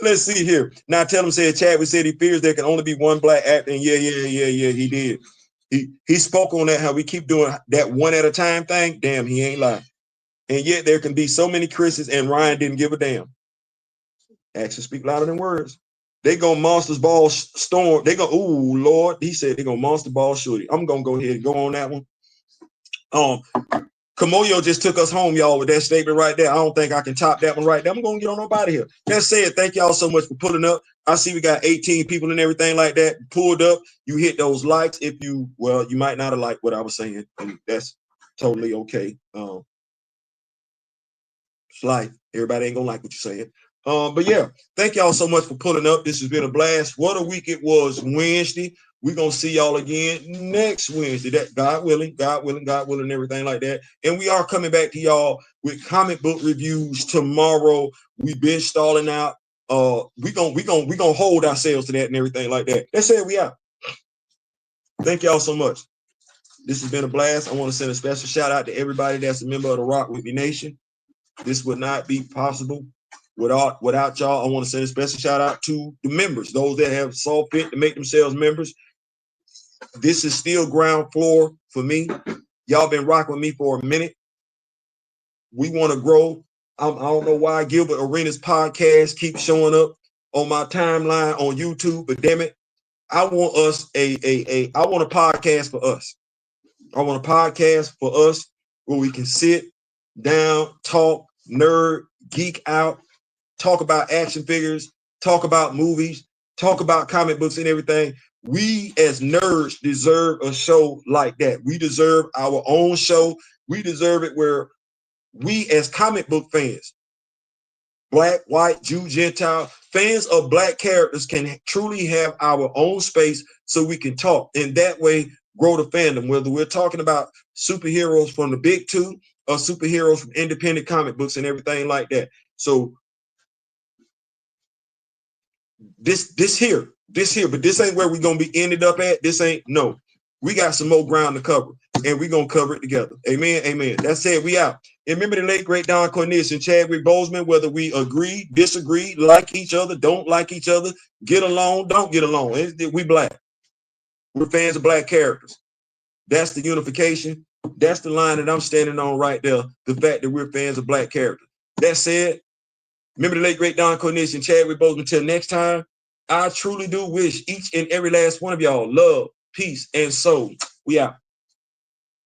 Let's see here. Now tell him, said Chadwick said he fears there can only be one black actor. And yeah, he did. He spoke on that, how we keep doing that one at a time thing. Damn, he ain't lying. And yet there can be so many Chris's, and Ryan didn't give a damn. Actions speak louder than words. They go monsters ball storm. They go, ooh, Lord. He said they go monster ball shorty. I'm gonna go ahead and go on that one. Kimoyo just took us home, y'all, with that statement right there. I don't think I can top that one right there. I'm gonna get on up out of here. That said, thank y'all so much for pulling up. I see we got 18 people and everything like that pulled up. You hit those likes. If you, well, you might not have liked what I was saying, and that's totally okay. It's life. Everybody ain't gonna like what you're saying. But yeah, thank y'all so much for pulling up. This has been a blast. What a week it was. Wednesday. We're gonna see y'all again next Wednesday. That God willing, and everything like that. And we are coming back to y'all with comic book reviews tomorrow. We've been stalling out. We gonna hold ourselves to that and everything like that. That's it. We out. Thank y'all so much. This has been a blast. I want to send a special shout out to everybody that's a member of the Rock With Me Nation. This would not be possible without y'all. I want to send a special shout out to the members, those that have saw fit to make themselves members. This is still ground floor for me. Y'all been rocking with me for a minute. We want to grow. I don't know why Gilbert Arenas podcast keeps showing up on my timeline on YouTube, but damn it, I want us I want a podcast for us. I want a podcast for us where we can sit down, talk, nerd, geek out, talk about action figures, talk about movies, talk about comic books and everything. We as nerds deserve a show like that. We deserve our own show. We deserve it where we as comic book fans, Black, white, Jew, Gentile, fans of Black characters can truly have our own space so we can talk. And that way, grow the fandom, whether we're talking about superheroes from the big two or superheroes from independent comic books and everything like that. So this here, but this ain't where we're gonna be ended up at. This ain't, no. We got some more ground to cover, and we're gonna cover it together. Amen. Amen. That said, we out. And remember the late great Don Cornelius and Chadwick Boseman, whether we agree, disagree, like each other, don't like each other, get along, don't get along. We black. We're fans of Black characters. That's the unification. That's the line that I'm standing on right there. The fact that we're fans of Black characters. That said, remember the late great Don Cornelius and Chadwick Boseman. Until next time, I truly do wish each and every last one of y'all love, peace, and soul. We out.